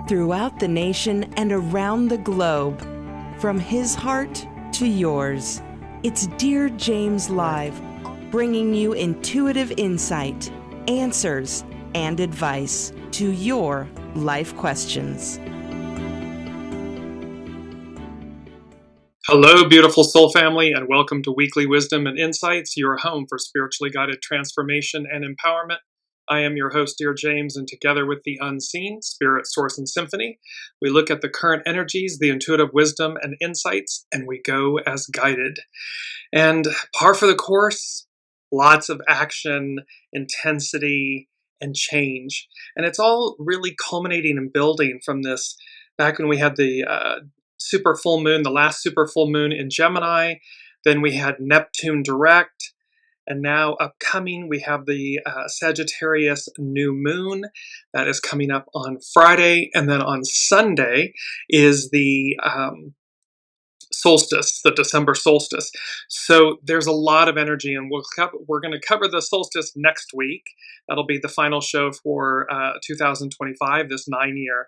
throughout the nation and around the globe. From his heart to yours, it's Dear James Live, bringing you intuitive insight, answers, and advice to your life questions. Hello, beautiful soul family, and welcome to Weekly Wisdom and Insights, your home for spiritually guided transformation and empowerment. I am your host, DearJames, and together with the unseen, Spirit, Source, and Symphony, we look at the current energies, the intuitive wisdom and insights, and we go as guided. And par for the course, lots of action, intensity, and change. And it's all really culminating and building from this back when we had the super full moon, the last super full moon in Gemini. Then we had Neptune direct. And now upcoming, we have the Sagittarius new moon that is coming up on Friday. And then on Sunday is the solstice, the December solstice. So there's a lot of energy, and we're going to cover the solstice next week. That'll be the final show for 2025, this 9-year.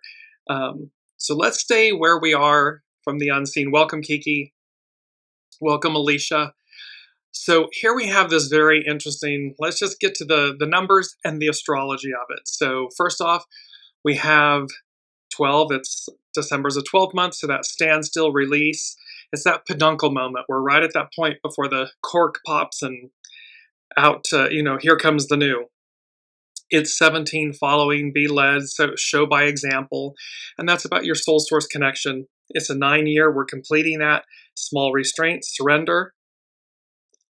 So let's stay where we are from the unseen. Welcome, Kiki. Welcome, Alicia. So here we have this very interesting, let's just get to the numbers and the astrology of it. So first off, we have 12. It's December's a 12th month, so that standstill release. It's that peduncle moment. We're right at that point before the cork pops and out, here comes the new. It's 17, following, be led, so show by example. And that's about your soul source connection. It's a 9-year. We're completing that. Small restraint, surrender.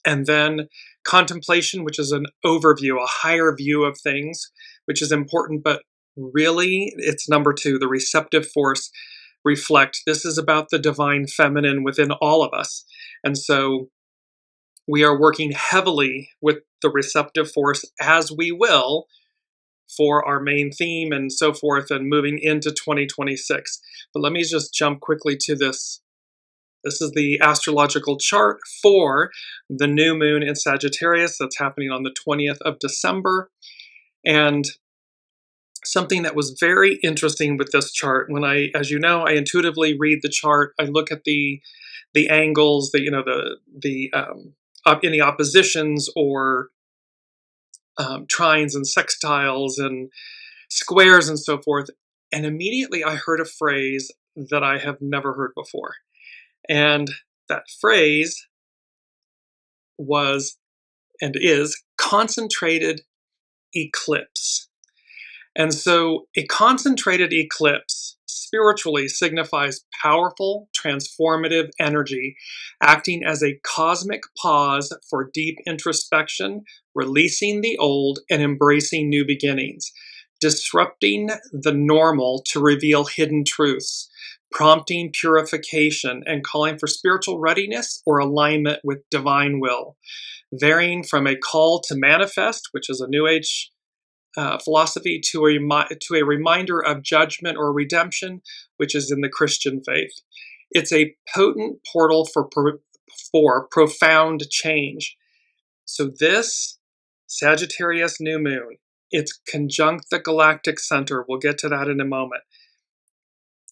And then contemplation, which is an overview, a higher view of things, which is important, but really it's number 2, the receptive force, reflect. This is about the divine feminine within all of us. And so we are working heavily with the receptive force, as we will for our main theme and so forth, and moving into 2026. But let me just jump quickly to this. This is the astrological chart for the new moon in Sagittarius that's happening on the 20th of December. And something that was very interesting with this chart, when as you know, I intuitively read the chart. I look at the angles, any oppositions or trines and sextiles and squares and so forth. And immediately I heard a phrase that I have never heard before. And that phrase was and is concentrated eclipse. And so a concentrated eclipse spiritually signifies powerful, transformative energy, acting as a cosmic pause for deep introspection, releasing the old and embracing new beginnings, disrupting the normal to reveal hidden truths, prompting purification and calling for spiritual readiness or alignment with divine will, varying from a call to manifest, which is a New Age philosophy, to a reminder of judgment or redemption, which is in the Christian faith. It's a potent portal for profound change. So this Sagittarius new moon, it's conjunct the galactic center. We'll get to that in a moment.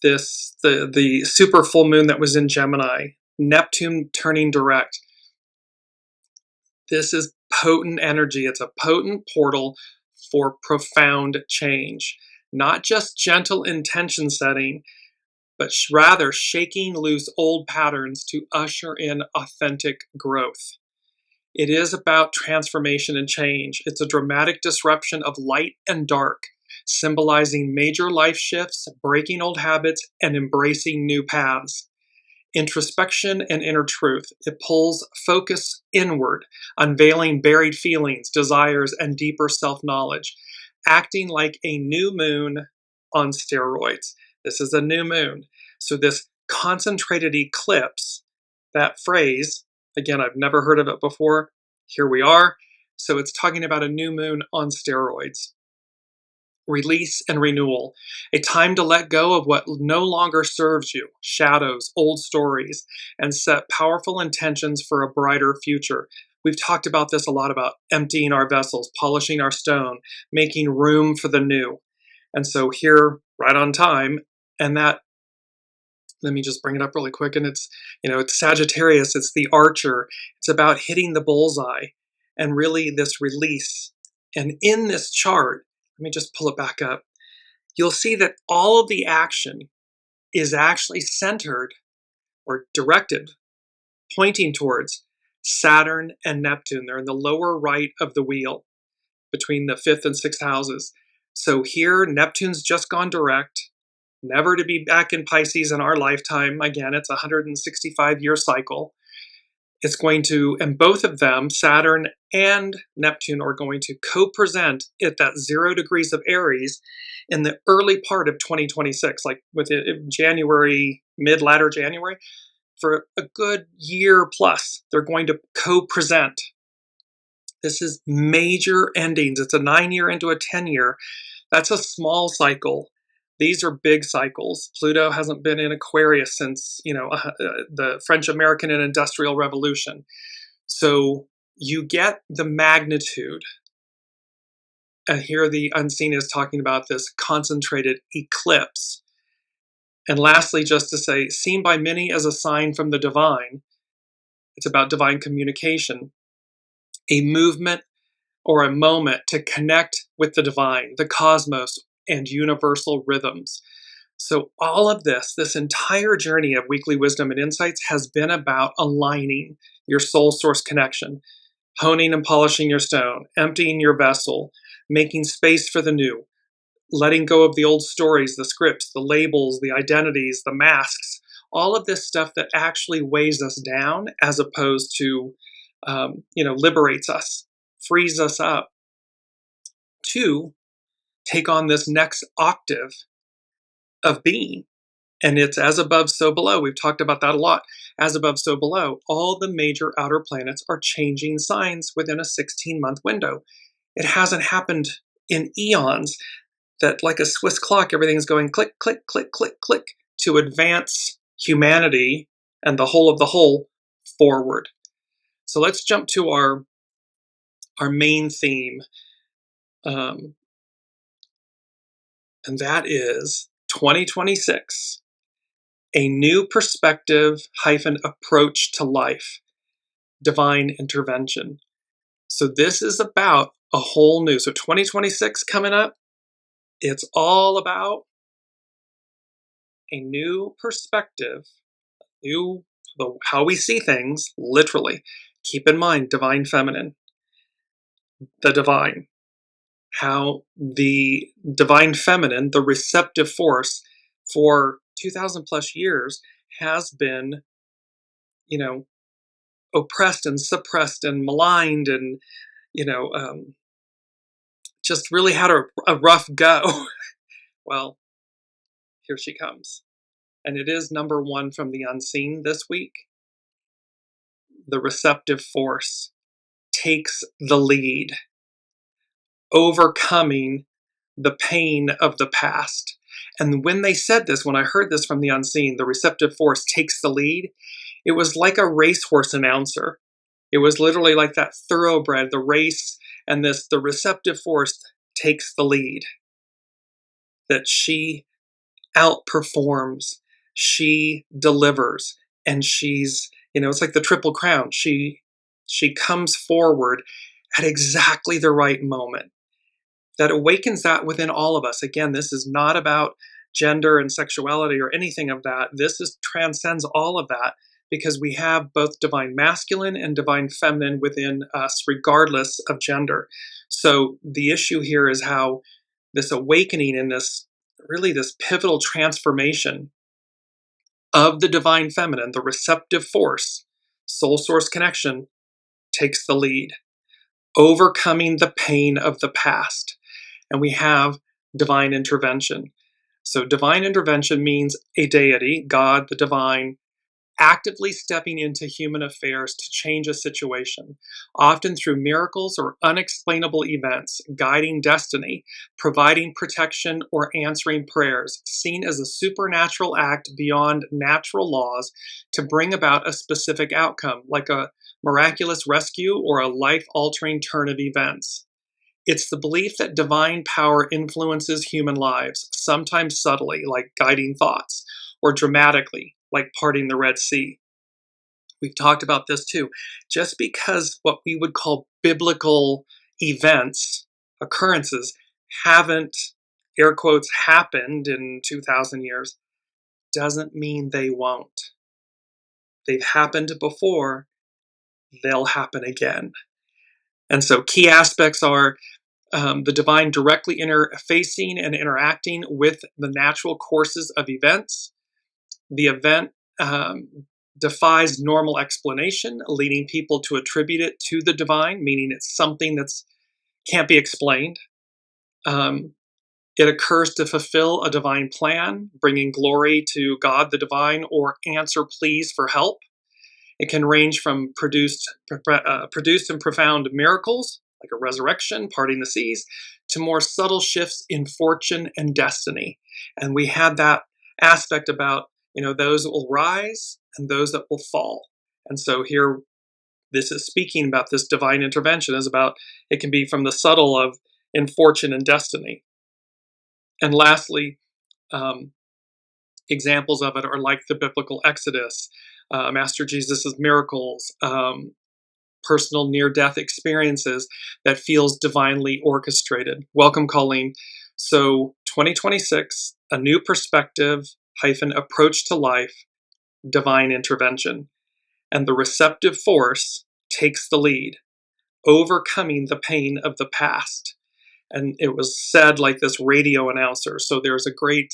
The super full moon that was in Gemini, Neptune turning direct. This is potent energy. It's a potent portal for profound change. Not just gentle intention setting, but rather shaking loose old patterns to usher in authentic growth. It is about transformation and change. It's a dramatic disruption of light and dark, symbolizing major life shifts, breaking old habits, and embracing new paths. Introspection and inner truth. It pulls focus inward, unveiling buried feelings, desires, and deeper self-knowledge, acting like a new moon on steroids. This is a new moon. So this concentrated eclipse, that phrase, again, I've never heard of it before. Here we are. So it's talking about a new moon on steroids. Release and renewal, a time to let go of what no longer serves you, shadows, old stories, and set powerful intentions for a brighter future. We've talked about this a lot, about emptying our vessels, polishing our stone, making room for the new. And so here, right on time, And that, let me just bring it up really quick. And it's, it's Sagittarius, it's the archer. It's about hitting the bullseye and really this release. And in this chart, let me just pull it back up. You'll see that all of the action is actually centered or directed, pointing towards Saturn and Neptune. They're in the lower right of the wheel between the 5th and 6th houses. So here, Neptune's just gone direct, never to be back in Pisces in our lifetime. Again, it's a 165-year cycle. It's going to, and both of them, Saturn and Neptune, are going to co-present at that 0 degrees of Aries in the early part of 2026, like with January, latter January, for a good year plus. They're going to co-present. This is major endings. It's a 9-year into a 10-year. That's a small cycle. These are big cycles. Pluto hasn't been in Aquarius since, the French-American and Industrial Revolution. So you get the magnitude. And here the unseen is talking about this concentrated eclipse. And lastly, just to say, seen by many as a sign from the divine, it's about divine communication, a movement or a moment to connect with the divine, the cosmos, and universal rhythms. So all of this entire journey of Weekly Wisdom and Insights has been about aligning your soul source connection, honing and polishing your stone, emptying your vessel, making space for the new, letting go of the old stories, the scripts, the labels, the identities, the masks, all of this stuff that actually weighs us down as opposed to, liberates us, frees us up to take on this next octave of being. And it's as above, so below. We've talked about that a lot. As above, so below. All the major outer planets are changing signs within a 16-month window. It hasn't happened in eons that, like a Swiss clock, everything's going click, click, click, click, click to advance humanity and the whole of the whole forward. So let's jump to our main theme. And that is 2026, a new perspective - approach to life, divine intervention. So this is about a whole new, so 2026 coming up, it's all about a new perspective, how we see things, literally. Keep in mind, divine feminine, the divine. How the divine feminine, the receptive force, for 2,000 plus years has been, oppressed and suppressed and maligned and, just really had a rough go. Well, here she comes. And it is number 1 from the unseen this week. The receptive force takes the lead, overcoming the pain of the past. And when they said this, when I heard this from the unseen, the receptive force takes the lead, it was like a racehorse announcer. It was literally like that thoroughbred, the race, and the receptive force takes the lead. That she outperforms, she delivers, and she's, it's like the Triple Crown. She comes forward at exactly the right moment. That awakens that within all of us. Again, this is not about gender and sexuality or anything of that. This transcends all of that because we have both divine masculine and divine feminine within us, regardless of gender. So the issue here is how this awakening and this pivotal transformation of the divine feminine, the receptive force, soul source connection, takes the lead, overcoming the pain of the past. And we have divine intervention. So divine intervention means a deity, God, the divine, actively stepping into human affairs to change a situation, often through miracles or unexplainable events, guiding destiny, providing protection, or answering prayers, seen as a supernatural act beyond natural laws to bring about a specific outcome, like a miraculous rescue or a life-altering turn of events. It's the belief that divine power influences human lives, sometimes subtly, like guiding thoughts, or dramatically, like parting the Red Sea. We've talked about this too. Just because what we would call biblical events, occurrences, haven't, air quotes, happened in 2,000 years, doesn't mean they won't. They've happened before, they'll happen again. And so key aspects are the divine directly interfacing and interacting with the natural courses of events. The event defies normal explanation, leading people to attribute it to the divine, meaning it's something that's can't be explained. It occurs to fulfill a divine plan, bringing glory to God the divine, or answer pleas for help. It can range from produced and profound miracles, like a resurrection, parting the seas, to more subtle shifts in fortune and destiny. And we had that aspect about, those that will rise and those that will fall. And so here, this is speaking about this divine intervention is about, it can be from the subtle of in fortune and destiny. And lastly, examples of it are like the biblical Exodus, Master Jesus' miracles, personal near-death experiences that feels divinely orchestrated. Welcome, Colleen. So 2026, a new perspective - approach to life, divine intervention. And the receptive force takes the lead, overcoming the pain of the past. And it was said like this radio announcer. So there's a great,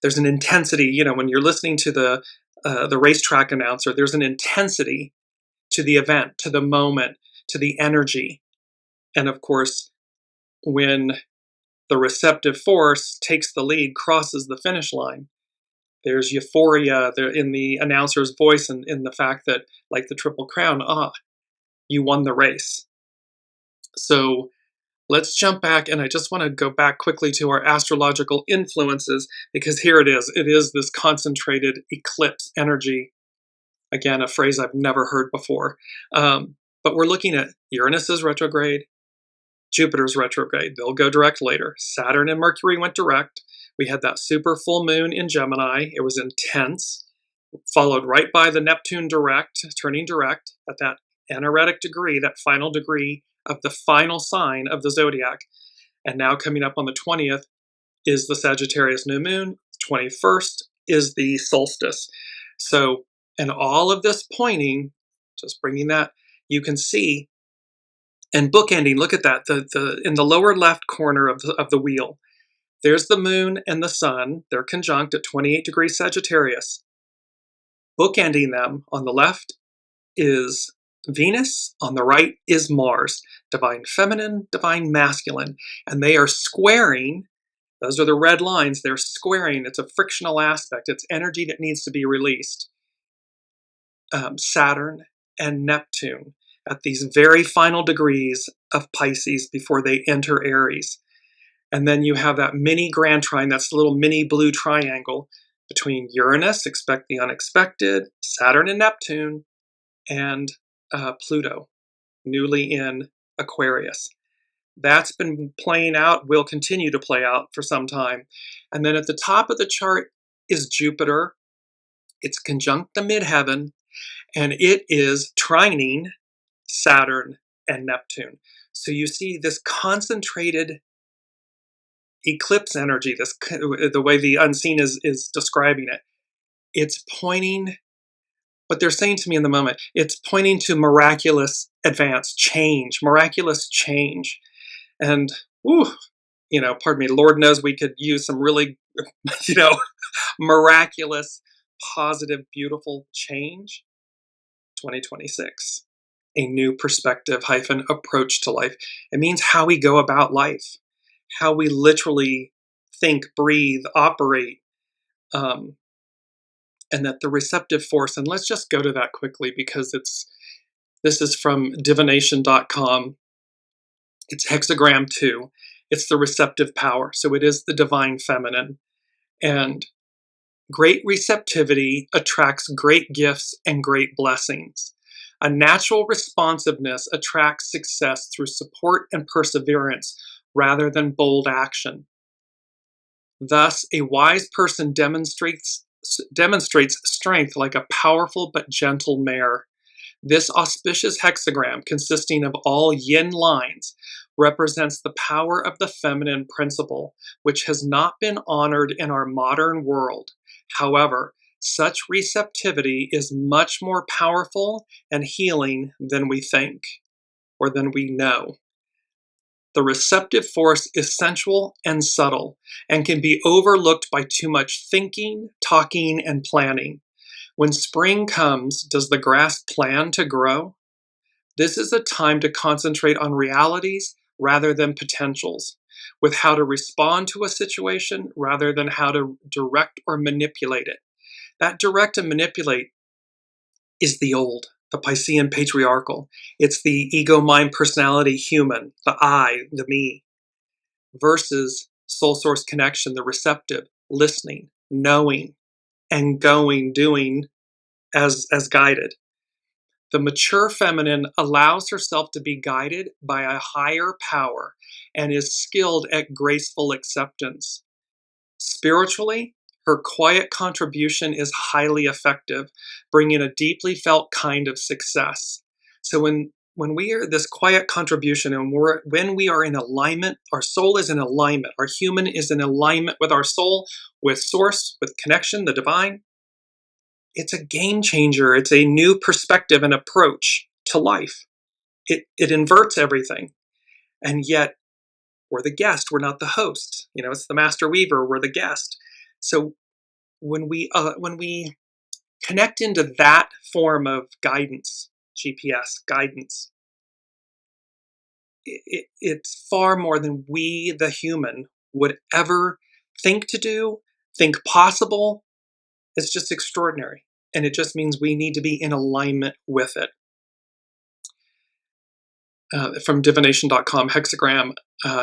there's an intensity, when you're listening to the racetrack announcer, there's an intensity to the event, to the moment, to the energy. And of course, when the receptive force takes the lead, crosses the finish line, there's euphoria there in the announcer's voice and in the fact that, like the Triple Crown, you won the race. So let's jump back, and I just want to go back quickly to our astrological influences, because here it is. It is this concentrated eclipse energy. Again, a phrase I've never heard before. But we're looking at Uranus is retrograde, Jupiter's retrograde. They'll go direct later. Saturn and Mercury went direct. We had that super full moon in Gemini. It was intense, followed right by the Neptune direct, turning direct at that anaretic degree, that final degree of the final sign of the zodiac. And now coming up on the 20th is the Sagittarius new moon. 21st is the solstice. So, and all of this pointing, just bringing that, you can see, and bookending, look at that, the in the lower left corner of the wheel, there's the moon and the sun. They're conjunct at 28 degrees Sagittarius. Bookending them, on the left is Venus, on the right is Mars, divine feminine, divine masculine, and they are squaring. Those are the red lines. They're squaring. It's a frictional aspect. It's energy that needs to be released. Saturn and Neptune at these very final degrees of Pisces before they enter Aries. And then you have that mini grand trine, that's the little mini blue triangle between Uranus, expect the unexpected, Saturn and Neptune, and Pluto, newly in Aquarius. That's been playing out, will continue to play out for some time. And then at the top of the chart is Jupiter. It's conjunct the midheaven, and it is trining Saturn and Neptune. So you see this concentrated eclipse energy, the way the unseen is describing it. It's pointing, what they're saying to me in the moment, it's pointing to miraculous advance, change, miraculous change. And, pardon me, Lord knows we could use some really, miraculous, positive, beautiful change. 2026, a new perspective - approach to life. It means how we go about life, how we literally think, breathe, operate, and that the receptive force, and let's just go to that quickly because this is from divination.com. It's hexagram 2. It's the receptive power. So it is the divine feminine. And great receptivity attracts great gifts and great blessings. A natural responsiveness attracts success through support and perseverance rather than bold action. Thus, a wise person demonstrates strength like a powerful but gentle mare. This auspicious hexagram, consisting of all yin lines, represents the power of the feminine principle, which has not been honored in our modern world. However, such receptivity is much more powerful and healing than we think or than we know. The receptive force is sensual and subtle and can be overlooked by too much thinking, talking, and planning. When spring comes, does the grass plan to grow? This is a time to concentrate on realities rather than potentials, with how to respond to a situation rather than how to direct or manipulate it. That direct and manipulate is the old, the Piscean patriarchal. It's the ego, mind, personality, human, the I, the me, versus soul source connection, the receptive, listening, knowing, and going, doing as guided. The mature feminine allows herself to be guided by a higher power and is skilled at graceful acceptance. Spiritually, her quiet contribution is highly effective, bringing a deeply felt kind of success. So when we are this quiet contribution and when we are in alignment, our soul is in alignment, our human is in alignment with our soul, with source, with connection, the divine, it's a game changer. It's a new perspective and approach to life. It inverts everything. And yet, we're the guest. We're not the host. It's the master weaver. We're the guest. So when we connect into that form of guidance, GPS guidance, it's far more than we, the human, would ever think to do, think possible. It's just extraordinary. And it just means we need to be in alignment with it. From divination.com, hexagram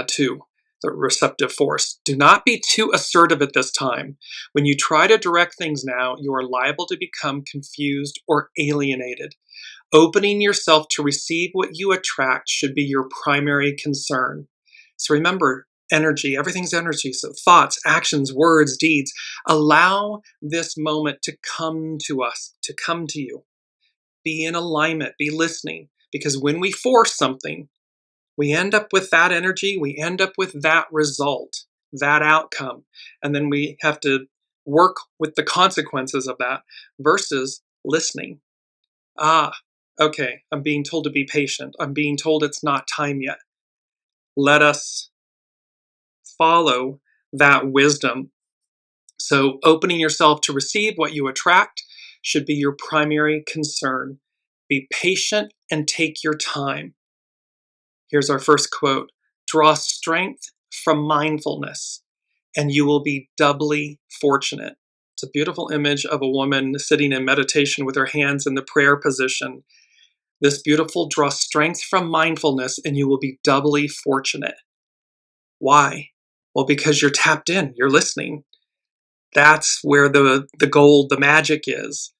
2, the receptive force. Do not be too assertive at this time. When you try to direct things now, you are liable to become confused or alienated. Opening yourself to receive what you attract should be your primary concern. So remember, energy, everything's energy. So thoughts, actions, words, deeds. Allow this moment to come to us, to come to you. Be in alignment, be listening. Because when we force something, we end up with that energy, we end up with that result, that outcome. And then we have to work with the consequences of that versus listening. Okay, I'm being told to be patient. I'm being told it's not time yet. Let us follow that wisdom. So opening yourself to receive what you attract should be your primary concern. Be patient and take your time. Here's our first quote. Draw strength from mindfulness, and you will be doubly fortunate. It's a beautiful image of a woman sitting in meditation with her hands in the prayer position. This beautiful, draw strength from mindfulness, and you will be doubly fortunate. Why? Well, because you're tapped in, you're listening. That's where the gold, the magic is.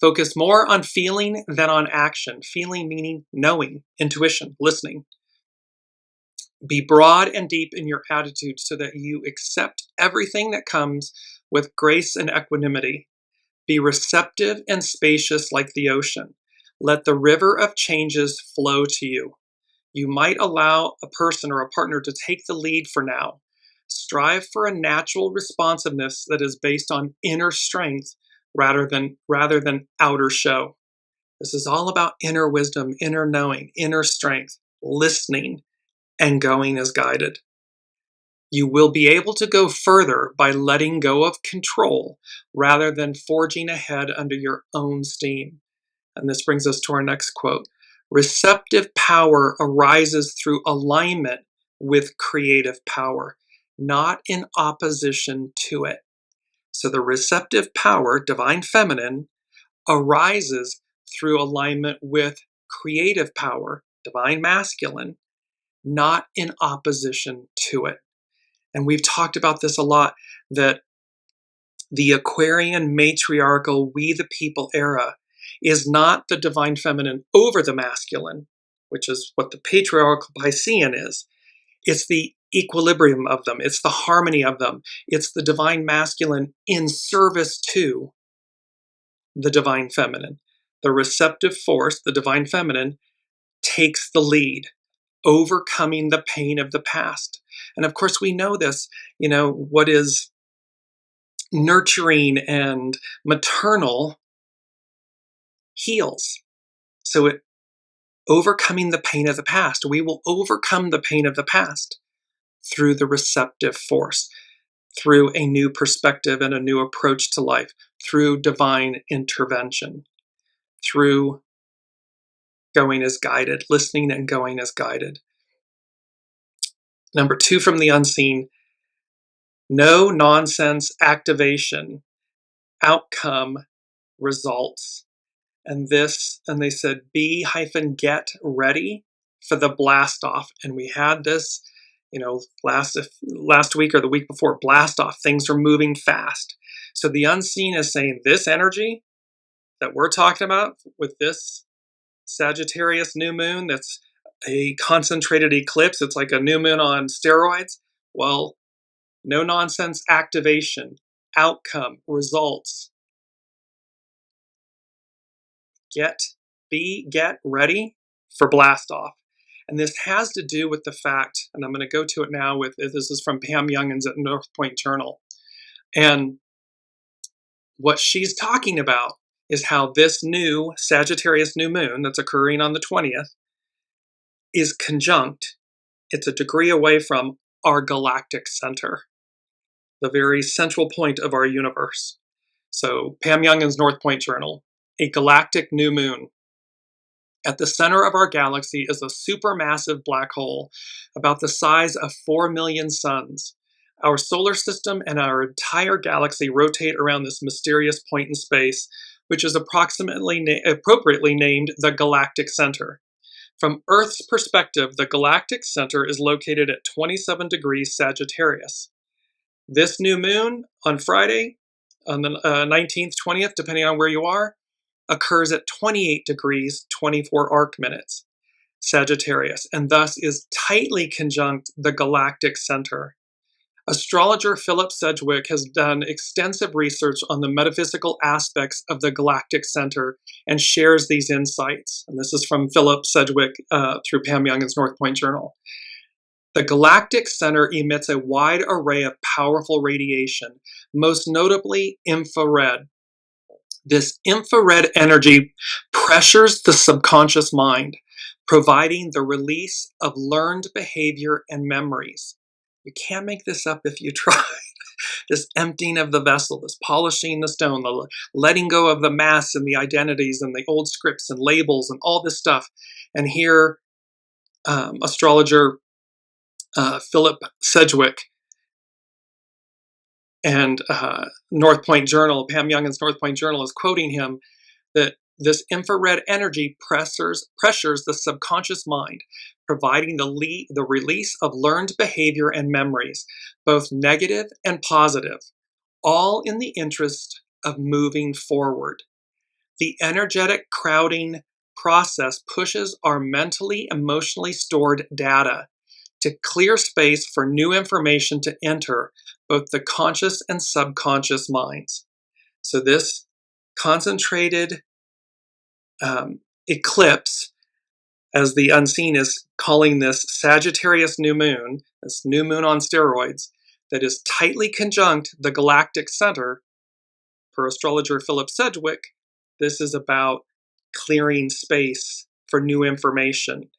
Focus more on feeling than on action. Feeling meaning knowing, intuition, listening. Be broad and deep in your attitude so that you accept everything that comes with grace and equanimity. Be receptive and spacious like the ocean. Let the river of changes flow to you. You might allow a person or a partner to take the lead for now. Strive for a natural responsiveness that is based on inner strength rather than outer show. This is all about inner wisdom, inner knowing, inner strength, listening, and going as guided. You will be able to go further by letting go of control rather than forging ahead under your own steam. And this brings us to our next quote. Receptive power arises through alignment with creative power, not in opposition to it. So the receptive power, divine feminine, arises through alignment with creative power, divine masculine, not in opposition to it. And we've talked about this a lot, that the Aquarian matriarchal we the people era is not the divine feminine over the masculine, which is what the patriarchal Piscean is. It's the equilibrium of them. It's the harmony of them. It's the divine masculine in service to the divine feminine. The receptive force, the divine feminine, takes the lead, overcoming the pain of the past. And of course, we know this, what is nurturing and maternal heals. So it overcoming the pain of the past. We will overcome the pain of the past through the receptive force, through a new perspective and a new approach to life, through divine intervention, through going as guided, listening and going as guided. Number 2 from the unseen, no nonsense activation, outcome, results. And they said, be-get ready for the blast off. And we had this, last week or the week before, blast off. Things are moving fast. So the unseen is saying this energy that we're talking about with this Sagittarius new moon, that's a concentrated eclipse. It's like a new moon on steroids. Well, no nonsense activation, outcome, results. Get ready for blast off. And this has to do with the fact, and I'm going to go to it now this is from Pam Youngins at North Point Journal. And what she's talking about is how this new Sagittarius new moon that's occurring on the 20th is conjunct. It's a degree away from our galactic center, the very central point of our universe. So Pam Youngins, North Point Journal, a galactic new moon. At the center of our galaxy is a supermassive black hole about the size of 4 million suns. Our solar system and our entire galaxy rotate around this mysterious point in space, which is appropriately named the galactic center. From Earth's perspective, the galactic center is located at 27 degrees Sagittarius. This new moon on Friday, on the 19th, 20th, depending on where you are, occurs at 28 degrees, 24 arc minutes Sagittarius, and thus is tightly conjunct the galactic center. Astrologer Philip Sedgwick has done extensive research on the metaphysical aspects of the galactic center and shares these insights. And this is from Philip Sedgwick through Pam Youngins North Point Journal. The galactic center emits a wide array of powerful radiation, most notably infrared. This infrared energy pressures the subconscious mind, providing the release of learned behavior and memories. You can't make this up if you try. This emptying of the vessel, this polishing the stone, the letting go of the masks and the identities and the old scripts and labels and all this stuff. And here, astrologer Philip Sedgwick and North Point Journal, Pam Youngins North Point Journal is quoting him that this infrared energy pressures the subconscious mind, providing the release of learned behavior and memories, both negative and positive, all in the interest of moving forward. The energetic crowding process pushes our mentally, emotionally stored data to clear space for new information to enter both the conscious and subconscious minds. So this concentrated eclipse, as the unseen is calling this Sagittarius new moon, this new moon on steroids, that is tightly conjunct the galactic center, per astrologer Philip Sedgwick, this is about clearing space for new information.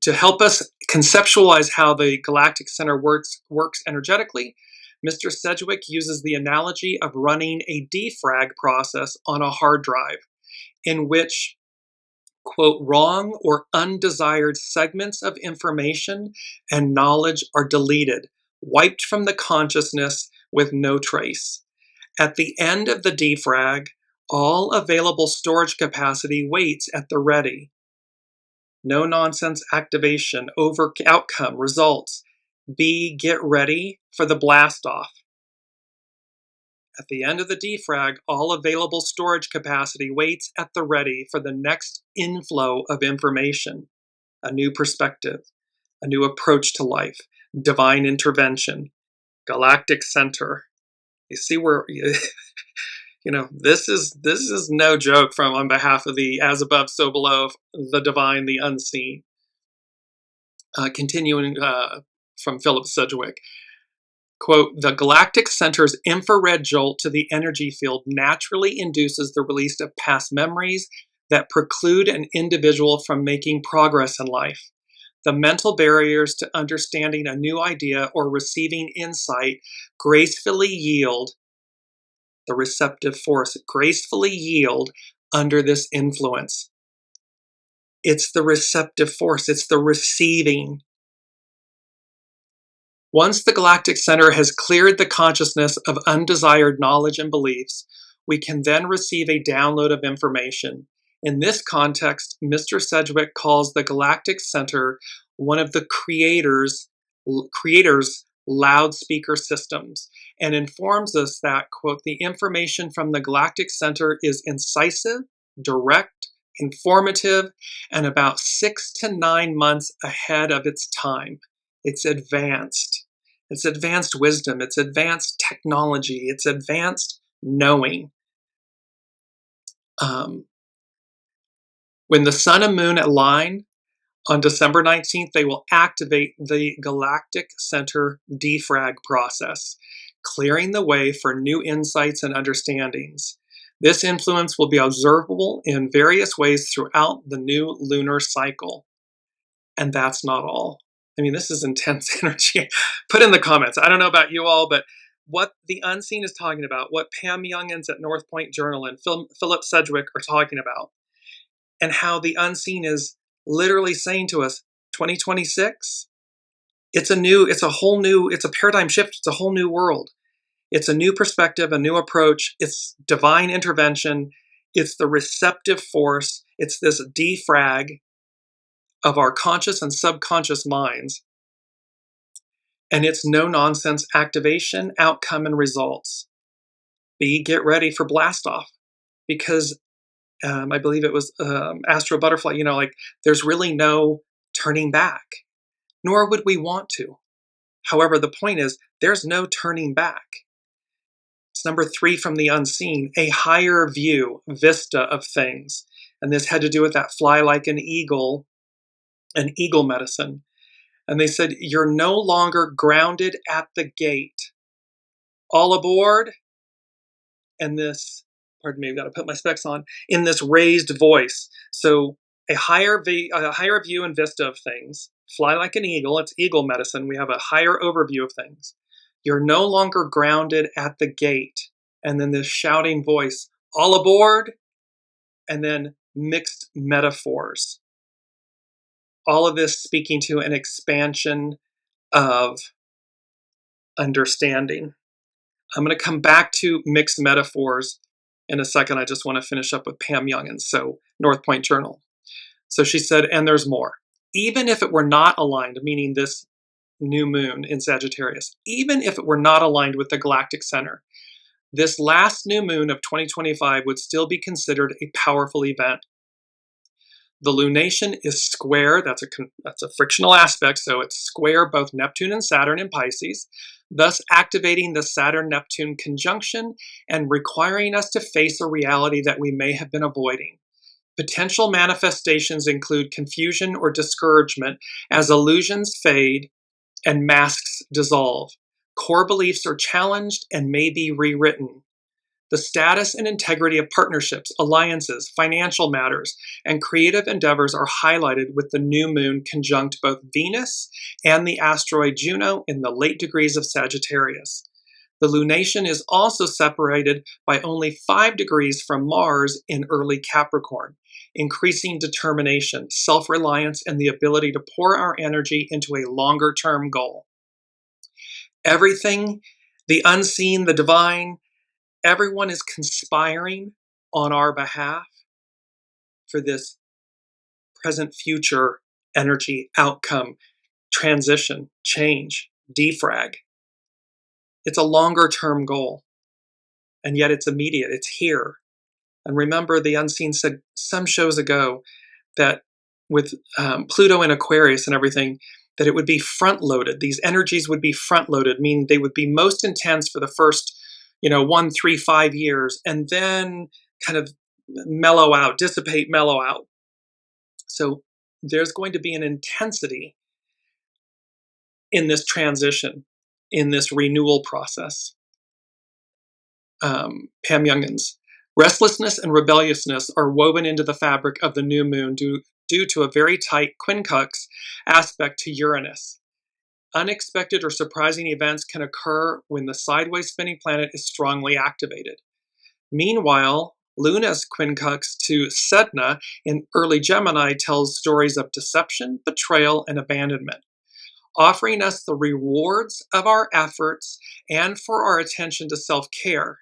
To help us conceptualize how the galactic center works energetically, Mr. Sedgwick uses the analogy of running a defrag process on a hard drive, in which, quote, wrong or undesired segments of information and knowledge are deleted, wiped from the consciousness with no trace. At the end of the defrag, all available storage capacity waits at the ready. No nonsense activation, outcome, results. Get ready for the blast off. At the end of the defrag, all available storage capacity waits at the ready for the next inflow of information, a new perspective, a new approach to life, divine intervention, galactic center. You see where this is no joke from on behalf of the as above, so below, the divine, the unseen. Continuing from Philip Sedgwick. Quote, the galactic center's infrared jolt to the energy field naturally induces the release of past memories that preclude an individual from making progress in life. The mental barriers to understanding a new idea or receiving insight gracefully yield, the receptive force gracefully yield under this influence. It's the receptive force, it's the receiving. Once the galactic center has cleared the consciousness of undesired knowledge and beliefs, we can then receive a download of information. In this context, Mr. Sedgwick calls the galactic center one of the creator's loudspeaker systems and informs us that, quote, the information from the galactic center is incisive, direct, informative, and about 6 to 9 months ahead of its time. It's advanced. It's advanced wisdom. It's advanced technology. It's advanced knowing. When the sun and moon align on December 19th, they will activate the galactic center defrag process, clearing the way for new insights and understandings. This influence will be observable in various ways throughout the new lunar cycle. And that's not all. I mean, this is intense energy. Put in the comments. I don't know about you all, but what the unseen is talking about, what Pam Youngins at North Point Journal and Philip Sedgwick are talking about, and how the unseen is literally saying to us, 2026, it's a paradigm shift. It's a whole new world. It's a new perspective, a new approach. It's divine intervention. It's the receptive force. It's this defrag of our conscious and subconscious minds. And it's no-nonsense activation, outcome, and results. Get ready for blast off. Because I believe it was Astro Butterfly, there's really no turning back. Nor would we want to. However, the point is, there's no turning back. It's number 3 from the unseen, a higher view, VISTA of things. And this had to do with that fly like an eagle medicine. And they said, you're no longer grounded at the gate. All aboard. And this, pardon me, I've got to put my specs on, in this raised voice. So a higher view and vista of things. Fly like an eagle, it's eagle medicine. We have a higher overview of things. You're no longer grounded at the gate. And then this shouting voice, all aboard. And then mixed metaphors. All of this speaking to an expansion of understanding. I'm going to come back to mixed metaphors in a second. I just want to finish up with Pam Youngins, so North Point Journal. So she said, and there's more. Even if it were not aligned, meaning this new moon in Sagittarius, even if it were not aligned with the galactic center, this last new moon of 2025 would still be considered a powerful event. The lunation is square, that's a frictional aspect, so it's square both Neptune and Saturn in Pisces, thus activating the Saturn-Neptune conjunction and requiring us to face a reality that we may have been avoiding. Potential manifestations include confusion or discouragement as illusions fade and masks dissolve. Core beliefs are challenged and may be rewritten. The status and integrity of partnerships, alliances, financial matters, and creative endeavors are highlighted with the new moon conjunct both Venus and the asteroid Juno in the late degrees of Sagittarius. The lunation is also separated by only 5 degrees from Mars in early Capricorn, increasing determination, self-reliance, and the ability to pour our energy into a longer-term goal. Everything, the unseen, the divine, everyone is conspiring on our behalf for this present future energy outcome, transition, change, defrag. It's a longer term goal. and yet it's immediate, it's here. And remember, the unseen said some shows ago that with Pluto and Aquarius and everything, that it would be front-loaded. These energies would be front-loaded, meaning they would be most intense for the first, 1, 3, 5 years, and then kind of mellow out, dissipate, mellow out. So there's going to be an intensity in this transition, in this renewal process. Pam Youngins. Restlessness and rebelliousness are woven into the fabric of the new moon due to a very tight quincunx aspect to Uranus. Unexpected or surprising events can occur when the sideways spinning planet is strongly activated. Meanwhile, Luna's quincunx to Sedna in early Gemini tells stories of deception, betrayal, and abandonment, offering us the rewards of our efforts and for our attention to self-care.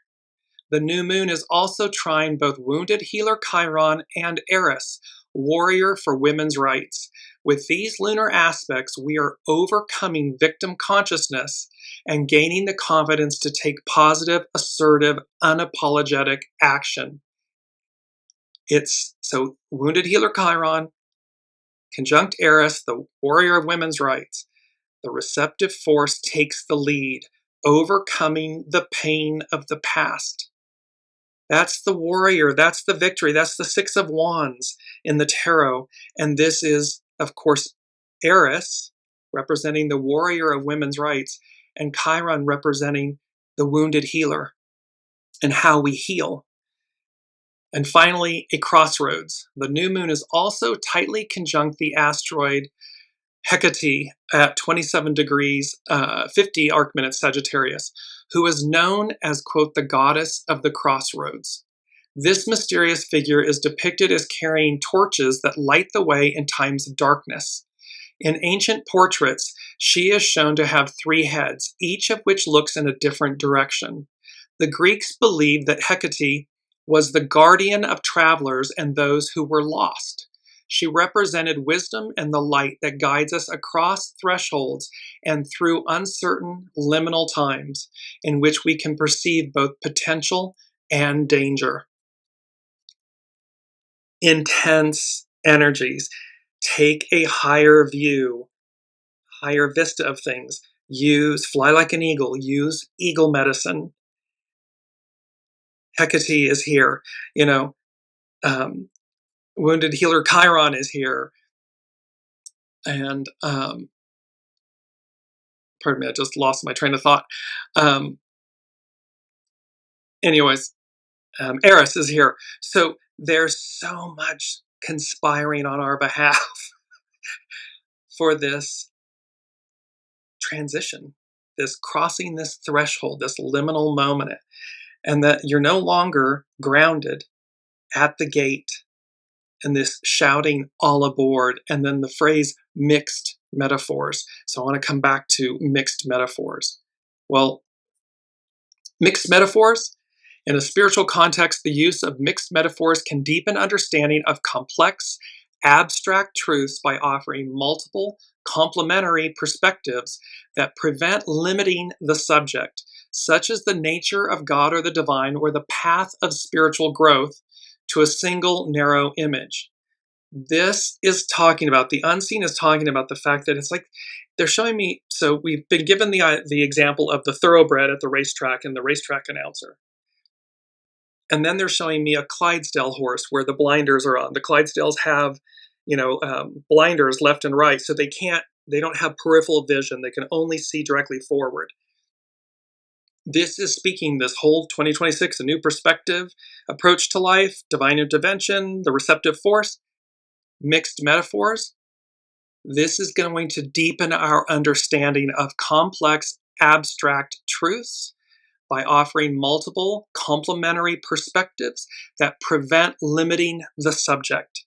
The new moon is also trying both wounded healer Chiron and Eris, warrior for women's rights. With these lunar aspects, we are overcoming victim consciousness and gaining the confidence to take positive, assertive, unapologetic action. So wounded healer Chiron, conjunct Eris, the warrior of women's rights. The receptive force takes the lead, overcoming the pain of the past. That's the warrior, that's the victory, that's the Six of Wands in the tarot. And this is, of course, Eris, representing the warrior of women's rights, and Chiron representing the wounded healer and how we heal. And finally, a crossroads. The new moon is also tightly conjunct the asteroid Hecate at 27 degrees 50 arc minutes Sagittarius, who is known as, quote, the goddess of the crossroads. This mysterious figure is depicted as carrying torches that light the way in times of darkness. In ancient portraits, she is shown to have 3 heads, each of which looks in a different direction. The Greeks believed that Hecate was the guardian of travelers and those who were lost. She represented wisdom and the light that guides us across thresholds and through uncertain liminal times in which we can perceive both potential and danger. Intense energies. Take a higher view, higher vista of things. Fly like an eagle, use eagle medicine. Hecate is here, wounded healer Chiron is here. And, pardon me, I just lost my train of thought. Eris is here. So there's so much conspiring on our behalf for this transition, this crossing this threshold, this liminal moment, and that you're no longer grounded at the gate and this shouting all aboard, and then the phrase mixed metaphors. So I want to come back to mixed metaphors. Well, mixed metaphors, in a spiritual context, the use of mixed metaphors can deepen understanding of complex, abstract truths by offering multiple, complementary perspectives that prevent limiting the subject, such as the nature of God or the divine or the path of spiritual growth, to a single narrow image. This is talking about, the unseen is talking about the fact that it's like they're showing me, so we've been given the example of the thoroughbred at the racetrack and the racetrack announcer. And then they're showing me a Clydesdale horse where the blinders are on. The Clydesdales have, blinders left and right, so they don't have peripheral vision. They can only see directly forward. This is speaking this whole 2026, a new perspective, approach to life, divine intervention, the receptive force, mixed metaphors. This is going to deepen our understanding of complex, abstract truths by offering multiple complementary perspectives that prevent limiting the subject.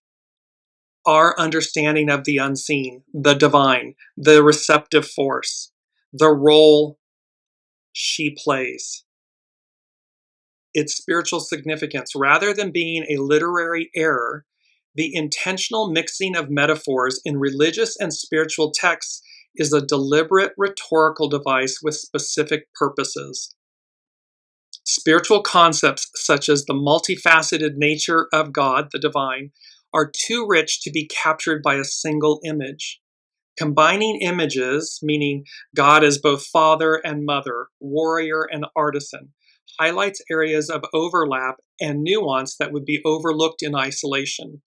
Our understanding of the unseen, the divine, the receptive force, the role she plays, its spiritual significance. Rather than being a literary error, the intentional mixing of metaphors in religious and spiritual texts is a deliberate rhetorical device with specific purposes. Spiritual concepts such as the multifaceted nature of God, the divine, are too rich to be captured by a single image. Combining images, meaning God as both father and mother, warrior and artisan, highlights areas of overlap and nuance that would be overlooked in isolation.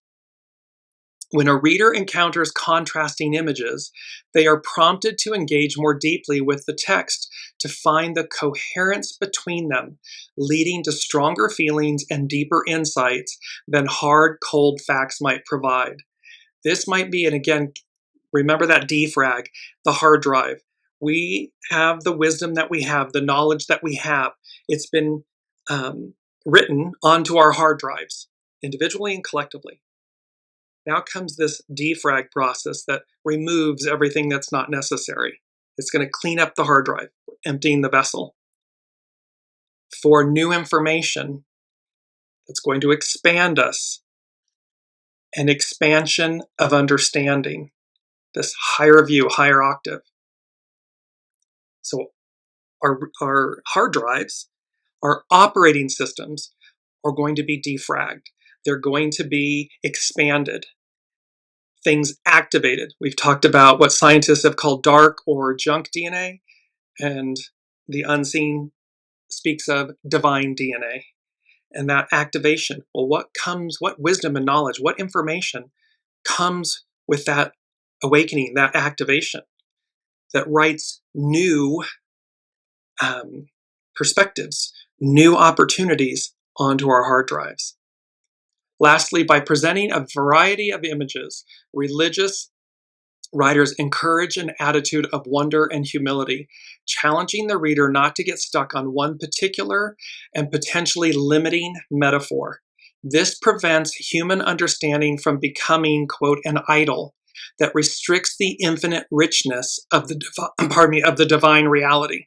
When a reader encounters contrasting images, they are prompted to engage more deeply with the text to find the coherence between them, leading to stronger feelings and deeper insights than hard, cold facts might provide. This might be, and again, remember that defrag, the hard drive. We have the wisdom that we have, the knowledge that we have. It's been written onto our hard drives, individually and collectively. Now comes this defrag process that removes everything that's not necessary. It's going to clean up the hard drive, emptying the vessel for new information that's going to expand us, an expansion of understanding, this higher view, higher octave. So our hard drives, our operating systems are going to be defragged. They're going to be expanded. Things activated. We've talked about what scientists have called dark or junk DNA, and the unseen speaks of divine DNA. And that activation, well, what wisdom and knowledge, what information comes with that awakening, that activation, that writes new perspectives, new opportunities onto our hard drives. Lastly, by presenting a variety of images, religious writers encourage an attitude of wonder and humility, challenging the reader not to get stuck on one particular and potentially limiting metaphor. This prevents human understanding from becoming, quote, an idol that restricts the infinite richness of the divine reality.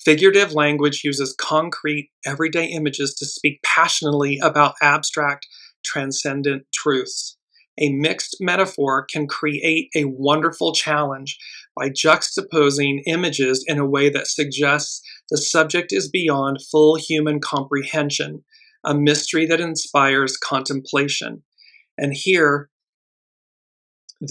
Figurative language uses concrete, everyday images to speak passionately about abstract, transcendent truths. A mixed metaphor can create a wonderful challenge by juxtaposing images in a way that suggests the subject is beyond full human comprehension, a mystery that inspires contemplation. And here,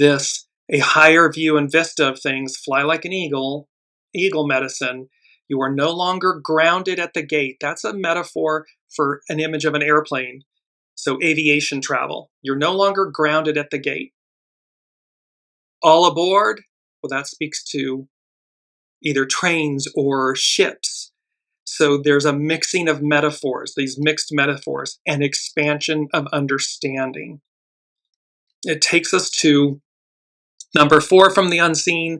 a higher view and vista of things, fly like an eagle medicine. You are no longer grounded at the gate. That's a metaphor for an image of an airplane. So aviation travel. You're no longer grounded at the gate. All aboard, well, that speaks to either trains or ships. So there's a mixing of metaphors, these mixed metaphors, and expansion of understanding. It takes us to number 4 from the unseen,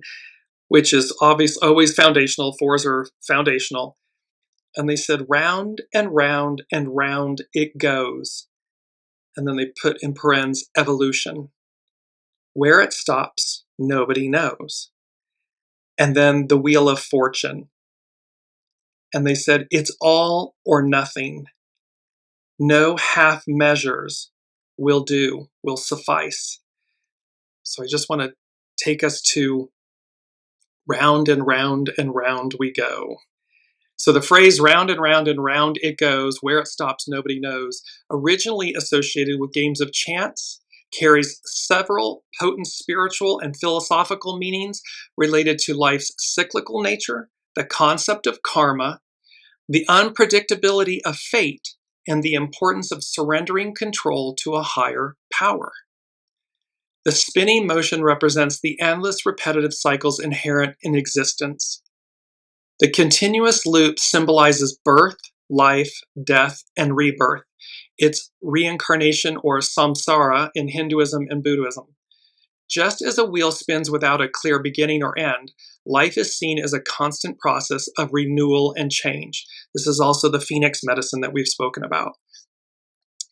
which is always foundational. 4s are foundational. And they said, round and round and round it goes. And then they put in parens, evolution. Where it stops, nobody knows. And then the wheel of fortune. And they said, it's all or nothing. No half measures will do, will suffice. So I just want to take us to round and round and round we go. So the phrase round and round and round it goes, where it stops nobody knows, originally associated with games of chance, carries several potent spiritual and philosophical meanings related to life's cyclical nature, the concept of karma, the unpredictability of fate, and the importance of surrendering control to a higher power. The spinning motion represents the endless repetitive cycles inherent in existence. The continuous loop symbolizes birth, life, death, and rebirth. It's reincarnation or samsara in Hinduism and Buddhism. Just as a wheel spins without a clear beginning or end, life is seen as a constant process of renewal and change. This is also the phoenix medicine that we've spoken about.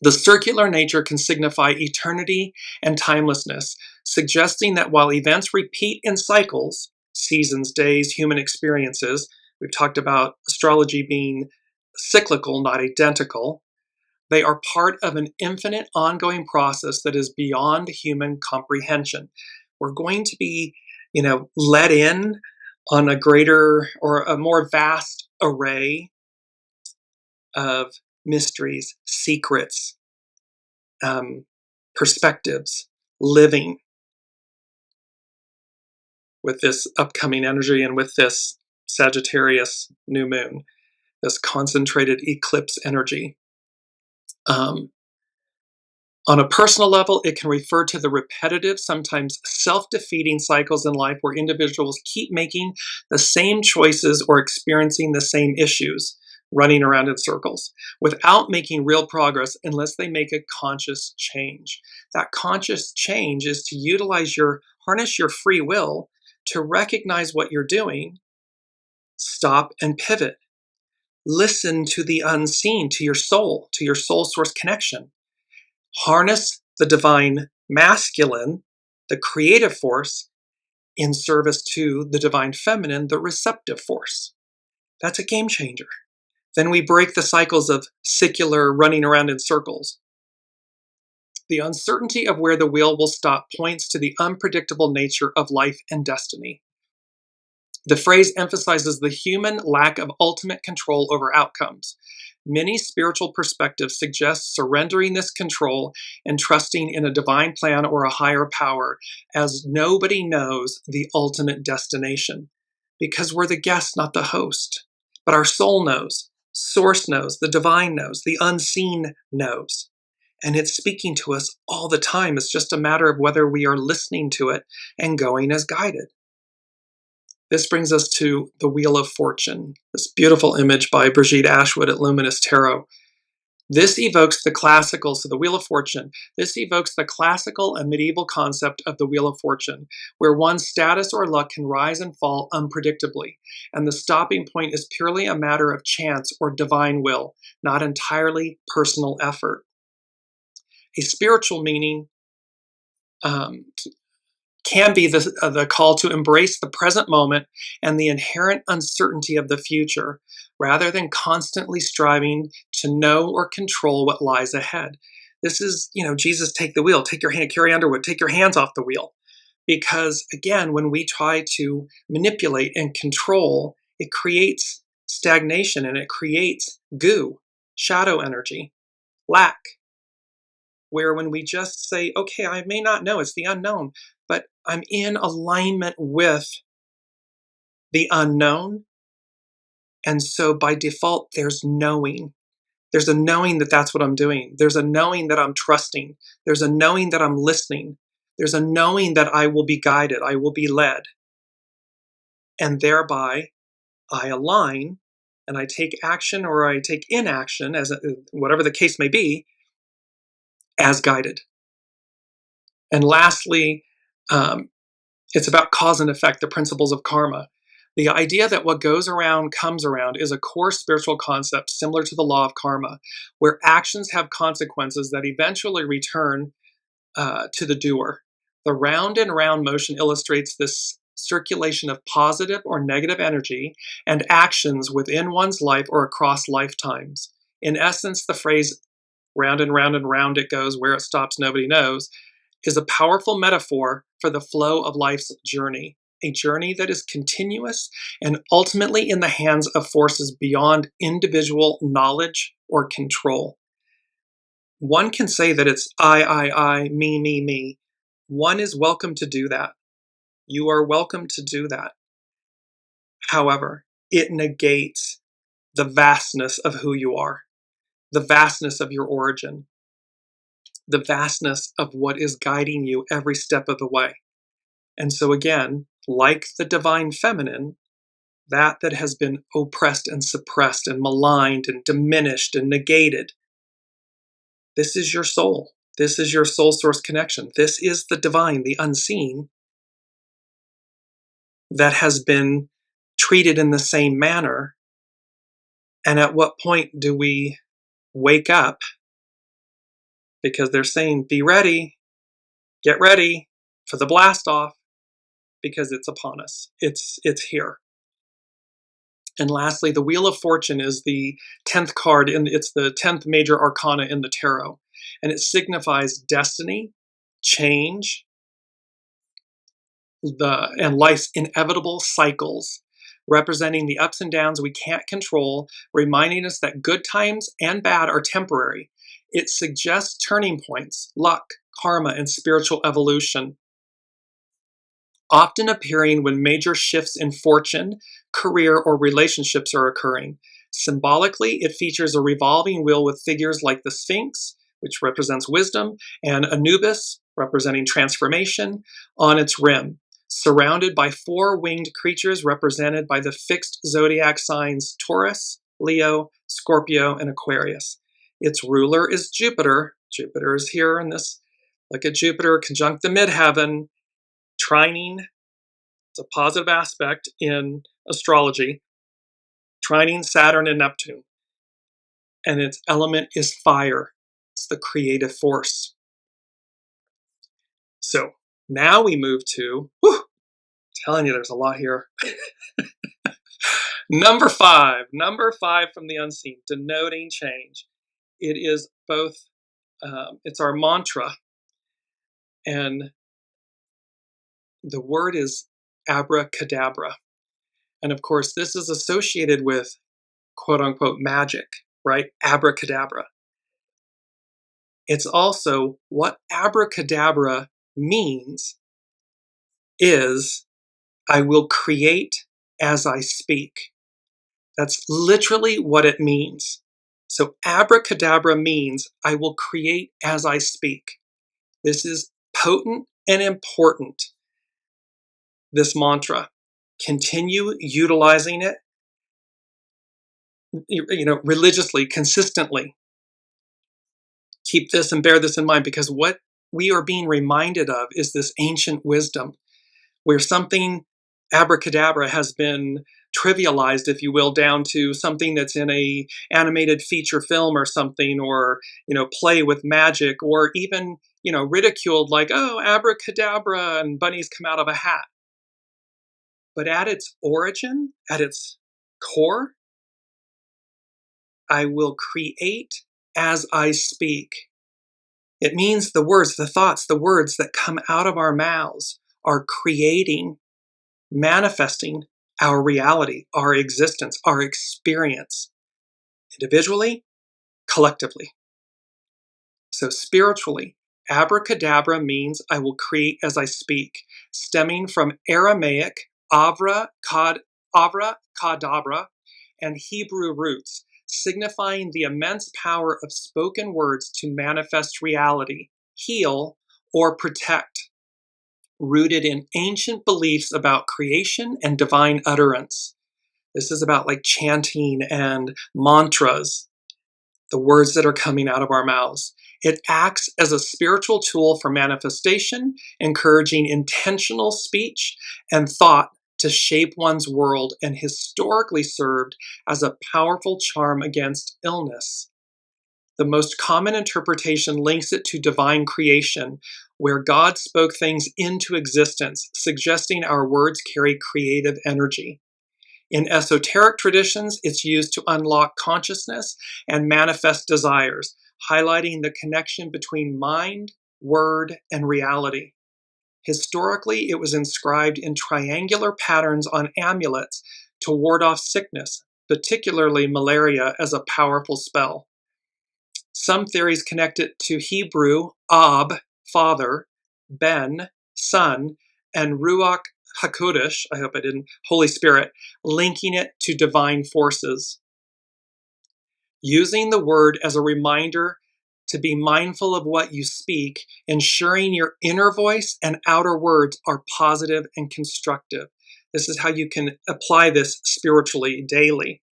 The circular nature can signify eternity and timelessness, suggesting that while events repeat in cycles, seasons, days, human experiences, we've talked about astrology being cyclical, not identical, they are part of an infinite ongoing process that is beyond human comprehension. We're going to be, let in on a greater or a more vast array of mysteries, secrets, perspectives, living with this upcoming energy and with this Sagittarius new moon, this concentrated eclipse energy. On a personal level, it can refer to the repetitive, sometimes self-defeating cycles in life where individuals keep making the same choices or experiencing the same issues, running around in circles, without making real progress unless they make a conscious change. That conscious change is to harness your free will to recognize what you're doing, stop and pivot. Listen to the unseen, to your soul source connection. Harness the divine masculine, the creative force, in service to the divine feminine, the receptive force. That's a game changer. Then we break the cycles of secular running around in circles. The uncertainty of where the wheel will stop points to the unpredictable nature of life and destiny. The phrase emphasizes the human lack of ultimate control over outcomes. Many spiritual perspectives suggest surrendering this control and trusting in a divine plan or a higher power, as nobody knows the ultimate destination, because we're the guest, not the host. But our soul knows, source knows, the divine knows, the unseen knows. And it's speaking to us all the time. It's just a matter of whether we are listening to it and going as guided. This brings us to the Wheel of Fortune, this beautiful image by Brigitte Ashwood at Luminous Tarot. This evokes the classical, so the Wheel of Fortune, this evokes the classical and medieval concept of the Wheel of Fortune, where one's status or luck can rise and fall unpredictably, and the stopping point is purely a matter of chance or divine will, not entirely personal effort. A spiritual meaning can be the call to embrace the present moment and the inherent uncertainty of the future, rather than constantly striving to know or control what lies ahead. This is, Jesus, take the wheel, take your hand, Carrie Underwood, take your hands off the wheel. Because again, when we try to manipulate and control, it creates stagnation and it creates goo, shadow energy, lack. Where when we just say, okay, I may not know, it's the unknown, but I'm in alignment with the unknown. And so by default, there's knowing. There's a knowing that that's what I'm doing. There's a knowing that I'm trusting. There's a knowing that I'm listening. There's a knowing that I will be guided. I will be led. And thereby, I align and I take action or I take inaction, whatever the case may be, as guided. And lastly, it's about cause and effect, the principles of karma. The idea that what goes around comes around is a core spiritual concept similar to the law of karma, where actions have consequences that eventually return to the doer. The round and round motion illustrates this circulation of positive or negative energy and actions within one's life or across lifetimes. In essence, the phrase round and round and round it goes, where it stops nobody knows, is a powerful metaphor for the flow of life's journey, a journey that is continuous and ultimately in the hands of forces beyond individual knowledge or control. One can say that it's I, me, me, me. One is welcome to do that. You are welcome to do that. However, it negates the vastness of who you are, the vastness of your origin, the vastness of what is guiding you every step of the way. And so again, like the divine feminine, that has been oppressed and suppressed and maligned and diminished and negated, this is your soul. This is your soul source connection. This is the divine, the unseen, that has been treated in the same manner. And at what point do we wake up? Because they're saying, be ready, get ready for the blast off, because it's upon us. It's here. And lastly, the Wheel of Fortune is the 10th card, and it's the 10th major arcana in the tarot. And it signifies destiny, change, and life's inevitable cycles. representing the ups and downs we can't control, reminding us that good times and bad are temporary. It suggests turning points, luck, karma, and spiritual evolution, often appearing when major shifts in fortune, career, or relationships are occurring. Symbolically, it features a revolving wheel with figures like the Sphinx, which represents wisdom, and Anubis, representing transformation, on its rim, surrounded by four winged creatures represented by the fixed zodiac signs Taurus, Leo, Scorpio, and Aquarius. Its ruler is Jupiter. Jupiter is here in this. Look at Jupiter conjunct the midheaven, trining. It's a positive aspect in astrology. Trining Saturn and Neptune. And its element is fire. It's the creative force. So now we move to, telling you there's a lot here. Number five from the unseen, denoting change. It is both, it's our mantra, and the word is abracadabra. And of course, this is associated with quote unquote magic, right? Abracadabra. It's also what abracadabra means is I will create as I speak. That's literally what it means. So abracadabra means I will create as I speak. This is potent and important, this mantra. Continue utilizing it, religiously, consistently. Keep this and bear this in mind, because what we are being reminded of is this ancient wisdom where something abracadabra has been trivialized, if you will, down to something that's in a animated feature film or something, or play with magic, or even ridiculed, like, oh, abracadabra and bunnies come out of a hat. But at its origin, at its core, I will create as I speak. It means the words, the thoughts, the words that come out of our mouths are creating, manifesting our reality, our existence, our experience, individually, collectively. So spiritually, abracadabra means I will create as I speak, stemming from Aramaic abracadabra and Hebrew roots, signifying the immense power of spoken words to manifest reality, heal, or protect, rooted in ancient beliefs about creation and divine utterance. This is about like chanting and mantras, the words that are coming out of our mouths. It acts as a spiritual tool for manifestation, encouraging intentional speech and thought to shape one's world, and historically served as a powerful charm against illness. The most common interpretation links it to divine creation, where God spoke things into existence, suggesting our words carry creative energy. In esoteric traditions, it's used to unlock consciousness and manifest desires, highlighting the connection between mind, word, and reality. Historically, it was inscribed in triangular patterns on amulets to ward off sickness, particularly malaria, as a powerful spell. Some theories connect it to Hebrew Ab, Father, Ben, Son, and Ruach HaKodesh, I hope I didn't, Holy Spirit, linking it to divine forces. Using the word as a reminder to be mindful of what you speak, ensuring your inner voice and outer words are positive and constructive. This is how you can apply this spiritually daily.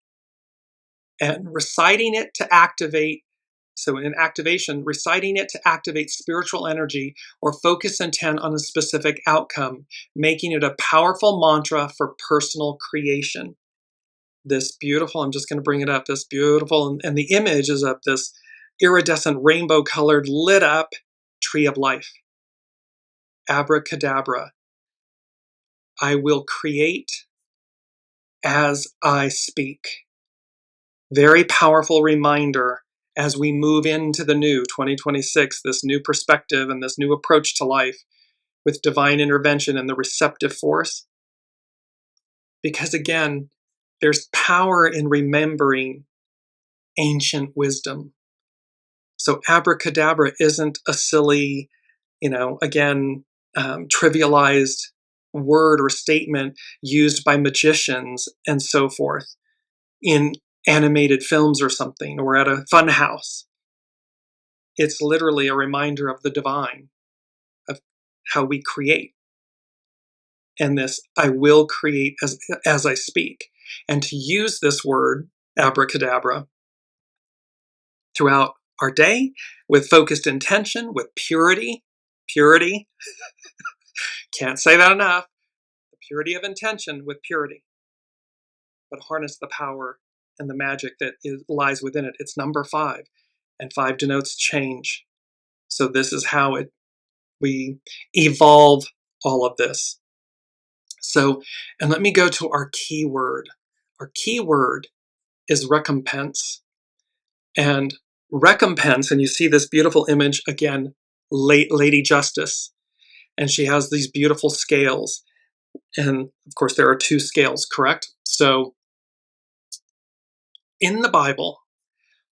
And reciting it to activate, so in activation, reciting it to activate spiritual energy or focus intent on a specific outcome, making it a powerful mantra for personal creation. This beautiful, I'm just going to bring it up, this beautiful, and the image is of this iridescent rainbow-colored, lit-up tree of life. Abracadabra. I will create as I speak. Very powerful reminder as we move into the new 2026, this new perspective and this new approach to life with divine intervention and the receptive force. because again, there's power in remembering ancient wisdom. So abracadabra isn't a silly, again, trivialized word or statement used by magicians and so forth in animated films or something, or at a fun house. It's literally a reminder of the divine, of how we create. And this, I will create as I speak. And to use this word, abracadabra, throughout our day with focused intention, with purity, can't say that enough, the purity of intention with purity, but harness the power and the magic that lies within it. It's number 5, and 5 denotes change. So this is how we evolve all of this. So, and let me go to our key word. Our key word is recompense. And recompense, and you see this beautiful image again, Lady Justice, and she has these beautiful scales. And of course, there are 2 scales, correct? So in the Bible,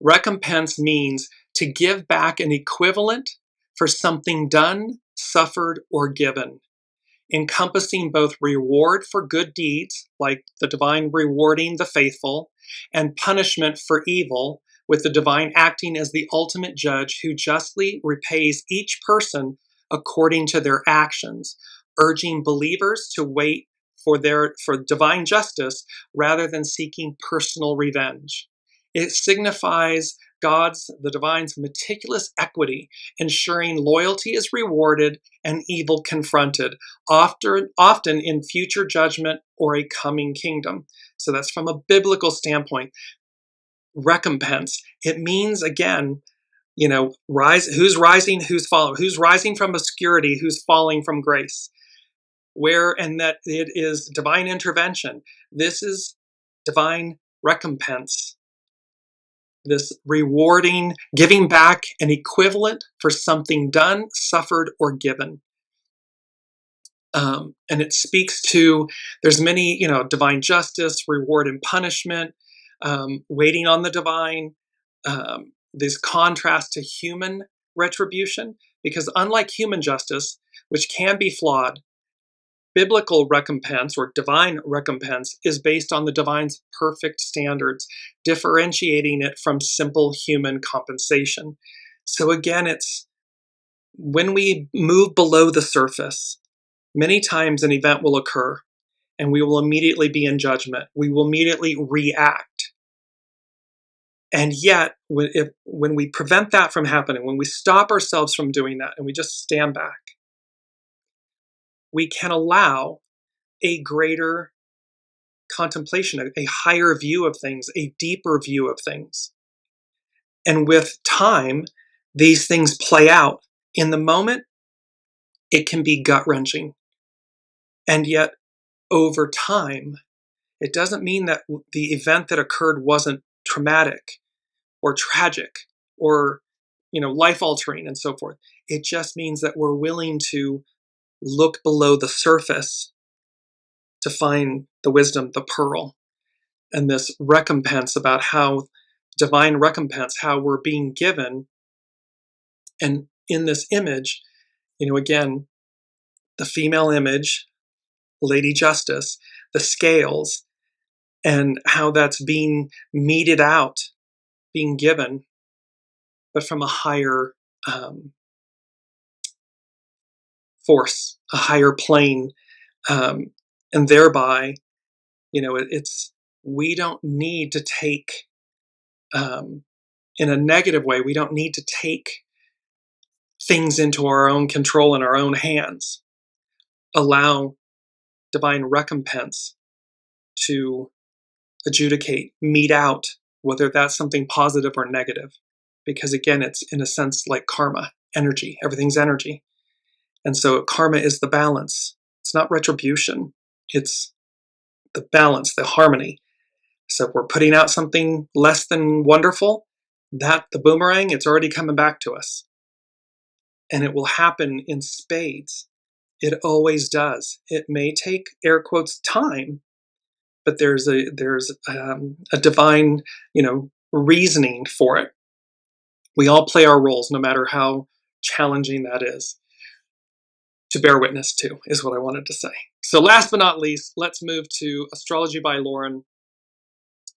recompense means to give back an equivalent for something done, suffered, or given, encompassing both reward for good deeds, like the divine rewarding the faithful, and punishment for evil, with the divine acting as the ultimate judge who justly repays each person according to their actions, urging believers to wait for divine justice rather than seeking personal revenge. It signifies the divine's meticulous equity, ensuring loyalty is rewarded and evil confronted, often in future judgment or a coming kingdom. So that's from a biblical standpoint. Recompense. It means, again, who's rising, who's falling, who's rising from obscurity, who's falling from grace. And that it is divine intervention. This is divine recompense. This rewarding, giving back an equivalent for something done, suffered, or given. And it speaks to, there's many, divine justice, reward and punishment, waiting on the divine, this contrast to human retribution, because unlike human justice, which can be flawed, biblical recompense or divine recompense is based on the divine's perfect standards, differentiating it from simple human compensation. So again, it's when we move below the surface, many times an event will occur and we will immediately be in judgment. We will immediately react. And yet, when we prevent that from happening, when we stop ourselves from doing that and we just stand back, we can allow a greater contemplation, a higher view of things, a deeper view of things. And with time, these things play out. In the moment, it can be gut-wrenching. And yet, over time, it doesn't mean that the event that occurred wasn't traumatic or tragic or, life-altering and so forth. It just means that we're willing to look below the surface to find the wisdom, the pearl, and this recompense about how divine recompense, how we're being given. And in this image, again, the female image, Lady Justice, the scales, and how that's being meted out, being given, but from a higher force, a higher plane, and thereby, we don't need to take, in a negative way, we don't need to take things into our own control in our own hands. Allow divine recompense to adjudicate, mete out, whether that's something positive or negative. Because again, it's in a sense like karma, energy. Everything's energy. And so karma is the balance. It's not retribution. It's the balance, the harmony. So if we're putting out something less than wonderful, that the boomerang, it's already coming back to us. And it will happen in spades. It always does. It may take, air quotes, time, but there's a divine, reasoning for it. We all play our roles, no matter how challenging that is to bear witness to, is what I wanted to say. So last but not least, let's move to Astrology by Lauren.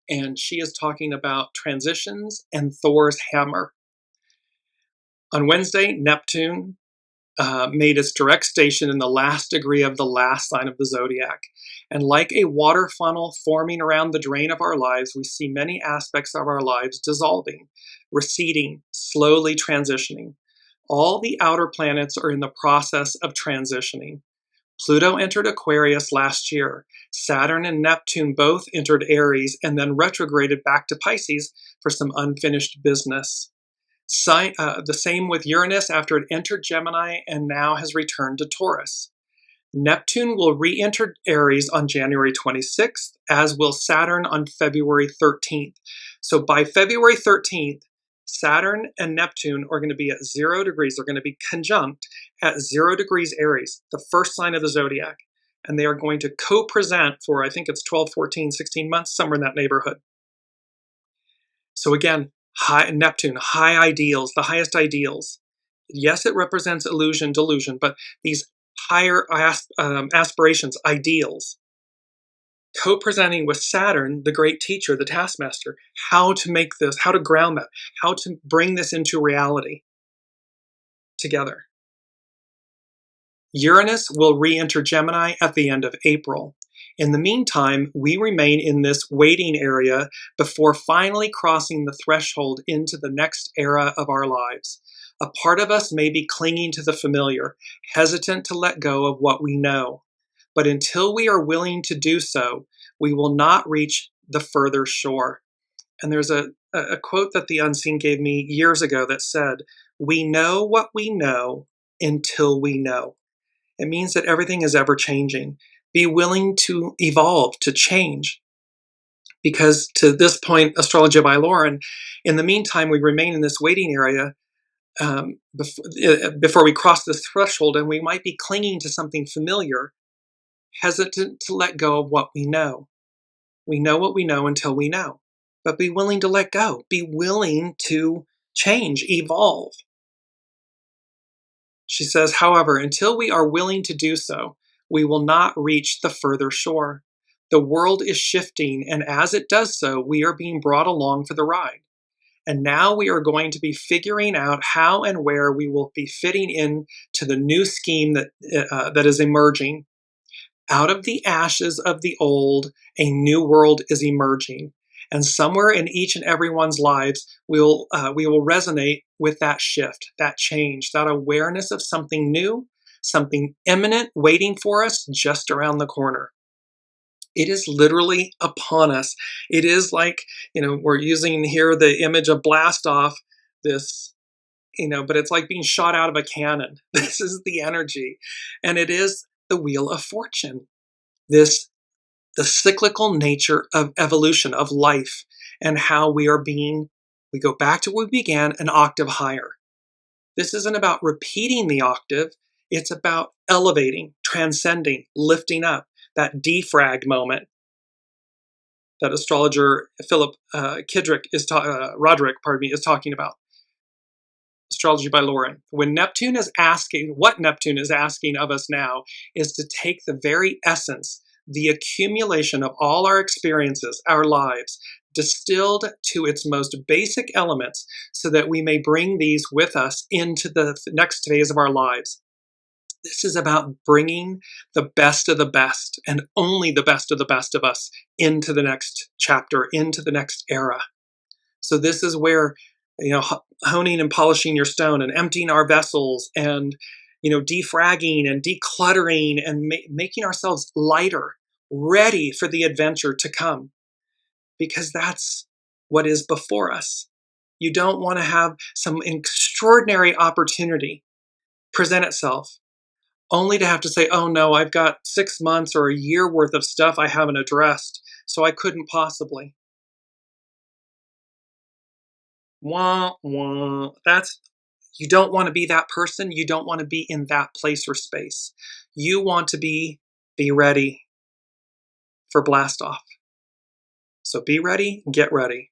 And she is talking about transitions and Thor's hammer. On Wednesday, Neptune made its direct station in the last degree of the last sign of the zodiac. And like a water funnel forming around the drain of our lives, we see many aspects of our lives dissolving, receding, slowly transitioning. All the outer planets are in the process of transitioning. Pluto entered Aquarius last year. Saturn and Neptune both entered Aries and then retrograded back to Pisces for some unfinished business. The same with Uranus after it entered Gemini and now has returned to Taurus. Neptune will re-enter Aries on January 26th, as will Saturn on February 13th. So by February 13th, Saturn and Neptune are going to be at 0 degrees. They're going to be conjunct at 0 degrees Aries, the first sign of the zodiac. And they are going to co-present for, I think it's 12, 14, 16 months, somewhere in that neighborhood. So again, Neptune, high ideals, the highest ideals. Yes, it represents illusion, delusion, but these higher aspirations, ideals, co-presenting with Saturn, the great teacher, the taskmaster, how to make this, how to ground that, how to bring this into reality together. Uranus will re-enter Gemini at the end of April. In the meantime, we remain in this waiting area before finally crossing the threshold into the next era of our lives. A part of us may be clinging to the familiar, hesitant to let go of what we know. But until we are willing to do so, we will not reach the further shore. And there's a quote that the Unseen gave me years ago that said, "We know what we know until we know." It means that everything is ever changing. Be willing to evolve, to change. Because to this point, Astrology by Lauren, in the meantime, we remain in this waiting area before we cross this threshold, and we might be clinging to something familiar, hesitant to let go of what we know. We know what we know until we know. But be willing to let go. Be willing to change, evolve. She says, however, until we are willing to do so, we will not reach the further shore. The world is shifting, and as it does so, we are being brought along for the ride. And now we are going to be figuring out how and where we will be fitting in to the new scheme that is emerging. Out of the ashes of the old, a new world is emerging. And somewhere in each and everyone's lives, we will resonate with that shift, that change, that awareness of something new, something imminent waiting for us just around the corner. It is literally upon us. It is like, we're using here the image of blast off, this, but it's like being shot out of a cannon. This is the energy. And it is the wheel of fortune. The cyclical nature of evolution, of life, and how we go back to where we began, an octave higher. This isn't about repeating the octave. It's about elevating, transcending, lifting up, that defrag moment that astrologer Philip Roderick is talking about. Astrology by Lauren. What Neptune is asking of us now is to take the very essence, the accumulation of all our experiences, our lives, distilled to its most basic elements so that we may bring these with us into the next phase of our lives. This is about bringing the best of the best and only the best of us into the next chapter, into the next era. So this is where, honing and polishing your stone and emptying our vessels and, defragging and decluttering and making ourselves lighter, ready for the adventure to come. Because that's what is before us. You don't want to have some extraordinary opportunity present itself only to have to say, oh no, I've got 6 months or a year worth of stuff I haven't addressed, so I couldn't possibly. Wah, wah. You don't want to be that person. You don't want to be in that place or space. You want to be ready for blast off. So be ready, get ready.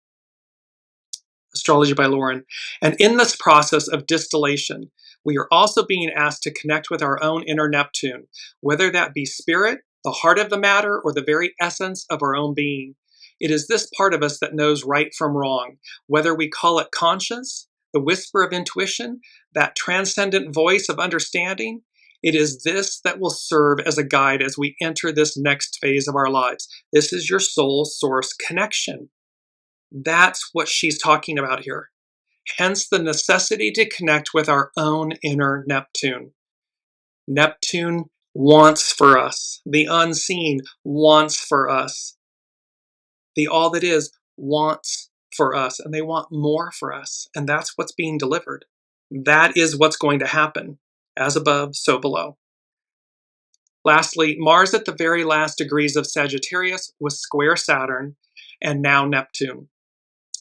Astrology by Lauren. And in this process of distillation, we are also being asked to connect with our own inner Neptune, whether that be spirit, the heart of the matter, or the very essence of our own being. It is this part of us that knows right from wrong, whether we call it conscience, the whisper of intuition, that transcendent voice of understanding. It is this that will serve as a guide as we enter this next phase of our lives. This is your soul source connection. That's what she's talking about here. Hence the necessity to connect with our own inner Neptune. Neptune wants for us. The unseen wants for us. The all that is wants for us, and they want more for us. And that's what's being delivered. That is what's going to happen. As above, so below. Lastly, Mars at the very last degrees of Sagittarius was square Saturn, and now Neptune.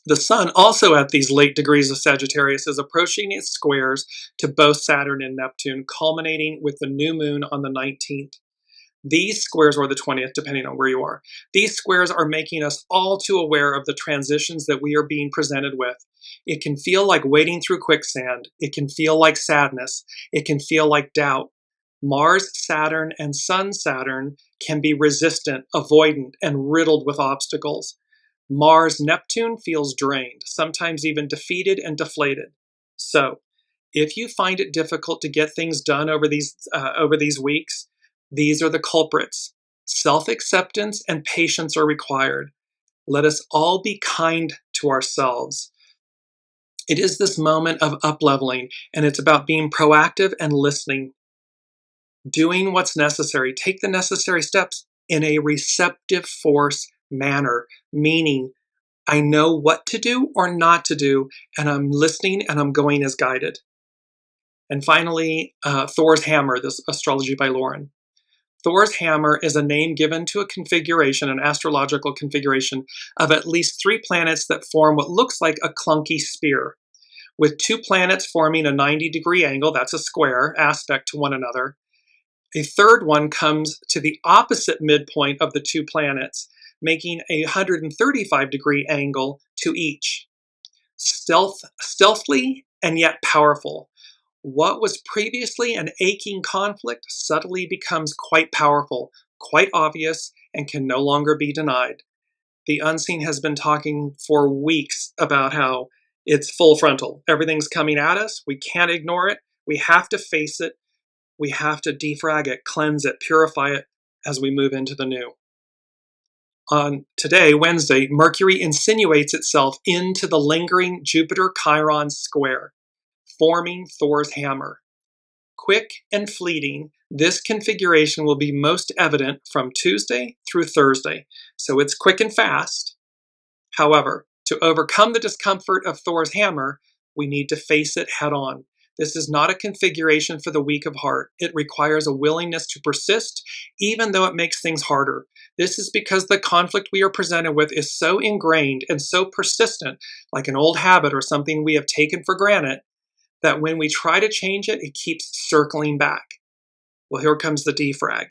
The Sun, also at these late degrees of Sagittarius, is approaching its squares to both Saturn and Neptune, culminating with the new moon on the 19th. These squares, or the 20th, depending on where you are, these squares are making us all too aware of the transitions that we are being presented with. It can feel like wading through quicksand. It can feel like sadness. It can feel like doubt. Mars, Saturn, and Sun, Saturn can be resistant, avoidant, and riddled with obstacles. Mars, Neptune feels drained, sometimes even defeated and deflated. So, if you find it difficult to get things done over these weeks, these are the culprits. Self-acceptance and patience are required. Let us all be kind to ourselves. It is this moment of up-leveling, and it's about being proactive and listening. Doing what's necessary. Take the necessary steps in a receptive force manner, meaning I know what to do or not to do, and I'm listening and I'm going as guided. And finally, Thor's hammer, this astrology by Lauren. Thor's hammer is a name given to a configuration, an astrological configuration, of at least 3 planets that form what looks like a clunky spear, with 2 planets forming a 90-degree angle, that's a square, aspect to one another. A third one comes to the opposite midpoint of the 2 planets, making a 135-degree angle to each. Stealthily and yet powerful. What was previously an aching conflict suddenly becomes quite powerful, quite obvious, and can no longer be denied. The unseen has been talking for weeks about how it's full frontal. Everything's coming at us. We can't ignore it. We have to face it. We have to defrag it, cleanse it, purify it as we move into the new. On today, Wednesday, Mercury insinuates itself into the lingering Jupiter-Chiron square, forming Thor's hammer. Quick and fleeting, this configuration will be most evident from Tuesday through Thursday, so it's quick and fast. However, to overcome the discomfort of Thor's hammer, we need to face it head on. This is not a configuration for the weak of heart. It requires a willingness to persist, even though it makes things harder. This is because the conflict we are presented with is so ingrained and so persistent, like an old habit or something we have taken for granted, that when we try to change it, it keeps circling back. Well, here comes the defrag.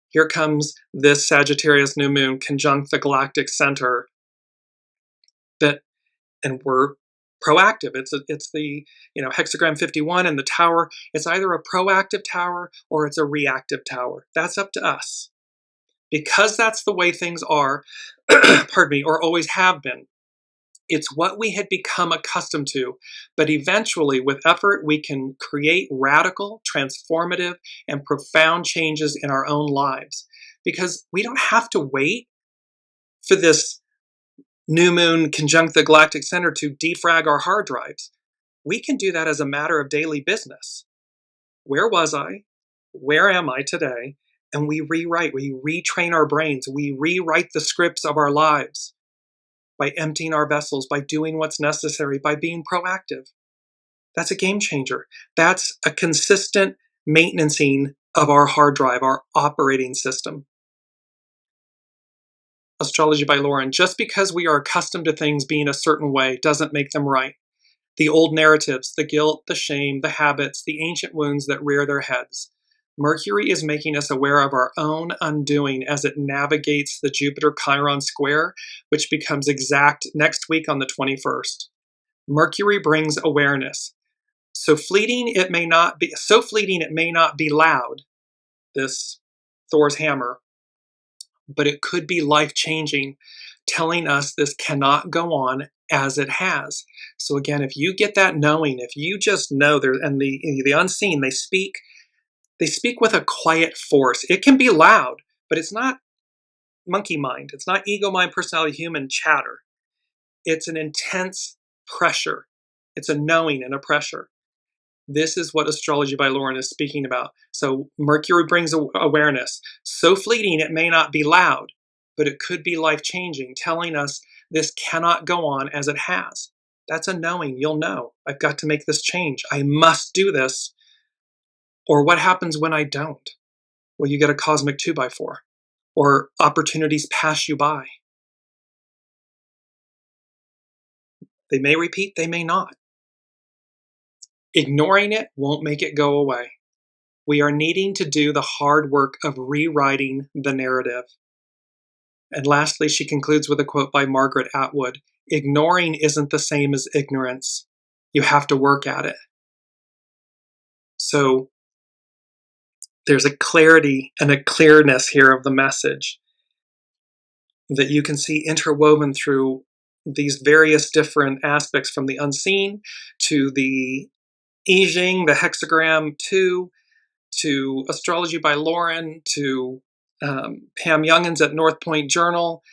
Here comes this Sagittarius new moon conjunct the galactic center, and we're proactive. It's the hexagram 51 and the tower. It's either a proactive tower or it's a reactive tower. That's up to us. Because that's the way things are, pardon me, or always have been. It's what we had become accustomed to, but eventually, with effort, we can create radical, transformative, and profound changes in our own lives. Because we don't have to wait for this new moon conjunct the galactic center to defrag our hard drives. We can do that as a matter of daily business. Where was I? Where am I today? And we rewrite, we retrain our brains, we rewrite the scripts of our lives by emptying our vessels, by doing what's necessary, by being proactive. That's a game changer. That's a consistent maintenancing of our hard drive, our operating system. Astrology by Lauren. Just because we are accustomed to things being a certain way doesn't make them right. The old narratives, the guilt, the shame, the habits, the ancient wounds that rear their heads. Mercury is making us aware of our own undoing as it navigates the Jupiter-Chiron square, which becomes exact next week on the 21st. Mercury brings awareness. So fleeting it may not be loud, this Thor's hammer, but it could be life-changing, telling us this cannot go on as it has. So again, if you get that knowing, if you just know there, and the unseen, they speak with a quiet force. It can be loud, but it's not monkey mind. It's not ego mind, personality, human chatter. It's an intense pressure. It's a knowing and a pressure. This is what Astrology by Lauren is speaking about. So Mercury brings awareness. So fleeting it may not be loud, but it could be life-changing, telling us this cannot go on as it has. That's a knowing. You'll know. I've got to make this change. I must do this. Or what happens when I don't? Well, you get a cosmic 2x4. Or opportunities pass you by. They may repeat, they may not. Ignoring it won't make it go away. We are needing to do the hard work of rewriting the narrative. And lastly, she concludes with a quote by Margaret Atwood. Ignoring isn't the same as ignorance. You have to work at it. So there's a clarity and a clearness here of the message that you can see interwoven through these various different aspects, from the unseen to the I Ching, the hexagram 2, to Astrology by Lauren, to Pam Youngins at North Point Journal,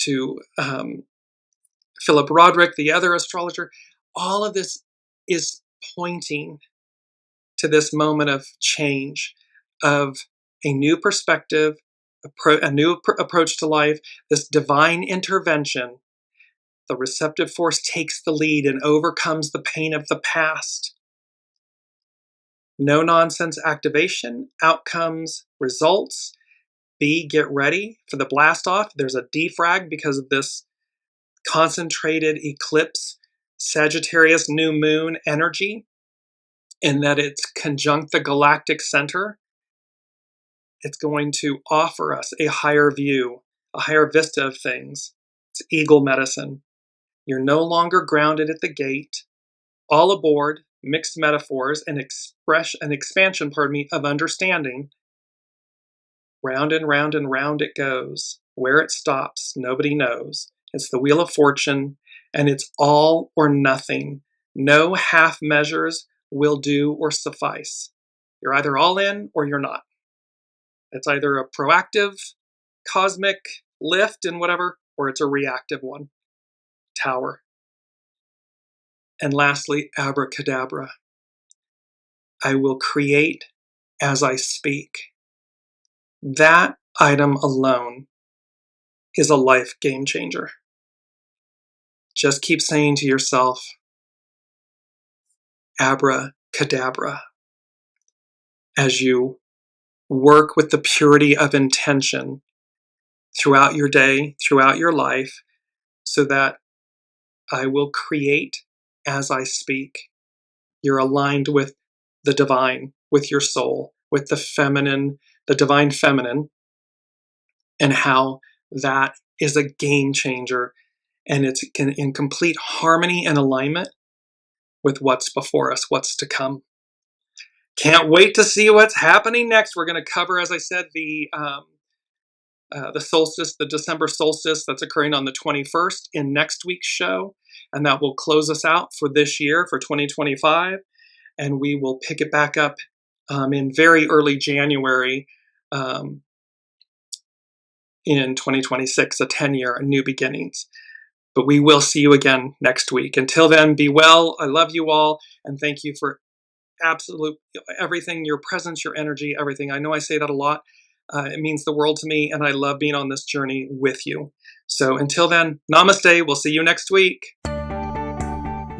to Philip Roderick, the other astrologer. All of this is pointing to this moment of change, of a new perspective, a new approach to life, this divine intervention. The receptive force takes the lead and overcomes the pain of the past. No nonsense activation, outcomes, results. B, get ready for the blast off. There's a defrag because of this concentrated eclipse, Sagittarius new moon energy, in that it's conjunct the galactic center. It's going to offer us a higher view, a higher vista of things. It's eagle medicine. You're no longer grounded at the gate. All aboard, mixed metaphors, and expansion, of understanding. Round and round and round it goes. Where it stops, nobody knows. It's the wheel of fortune, and it's all or nothing. No half measures will do or suffice. You're either all in or you're not. It's either a proactive cosmic lift and whatever, or it's a reactive one. Tower. And lastly, abracadabra. I will create as I speak. That item alone is a life game changer. Just keep saying to yourself, abracadabra, as you work with the purity of intention throughout your day, throughout your life, so that I will create as I speak. You're aligned with the divine, with your soul, with the feminine, the divine feminine, and how that is a game changer, and it's in complete harmony and alignment with what's before us, what's to come. Can't wait to see what's happening next. We're going to cover, as I said, the solstice, the December solstice that's occurring on the 21st in next week's show, and that will close us out for this year, for 2025, and we will pick it back up in very early January in 2026, a 10-year, new beginnings. But we will see you again next week. Until then, be well. I love you all, and thank you for absolute everything, your presence, your energy, everything. I know I say that a lot. It means the world to me, and I love being on this journey with you. So until then, namaste. We'll see you next week.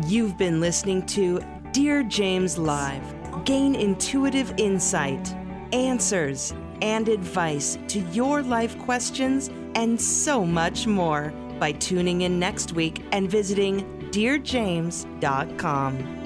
You've been listening to Dear James Live. Gain intuitive insight, answers, and advice to your life questions, and so much more by tuning in next week and visiting DearJames.com.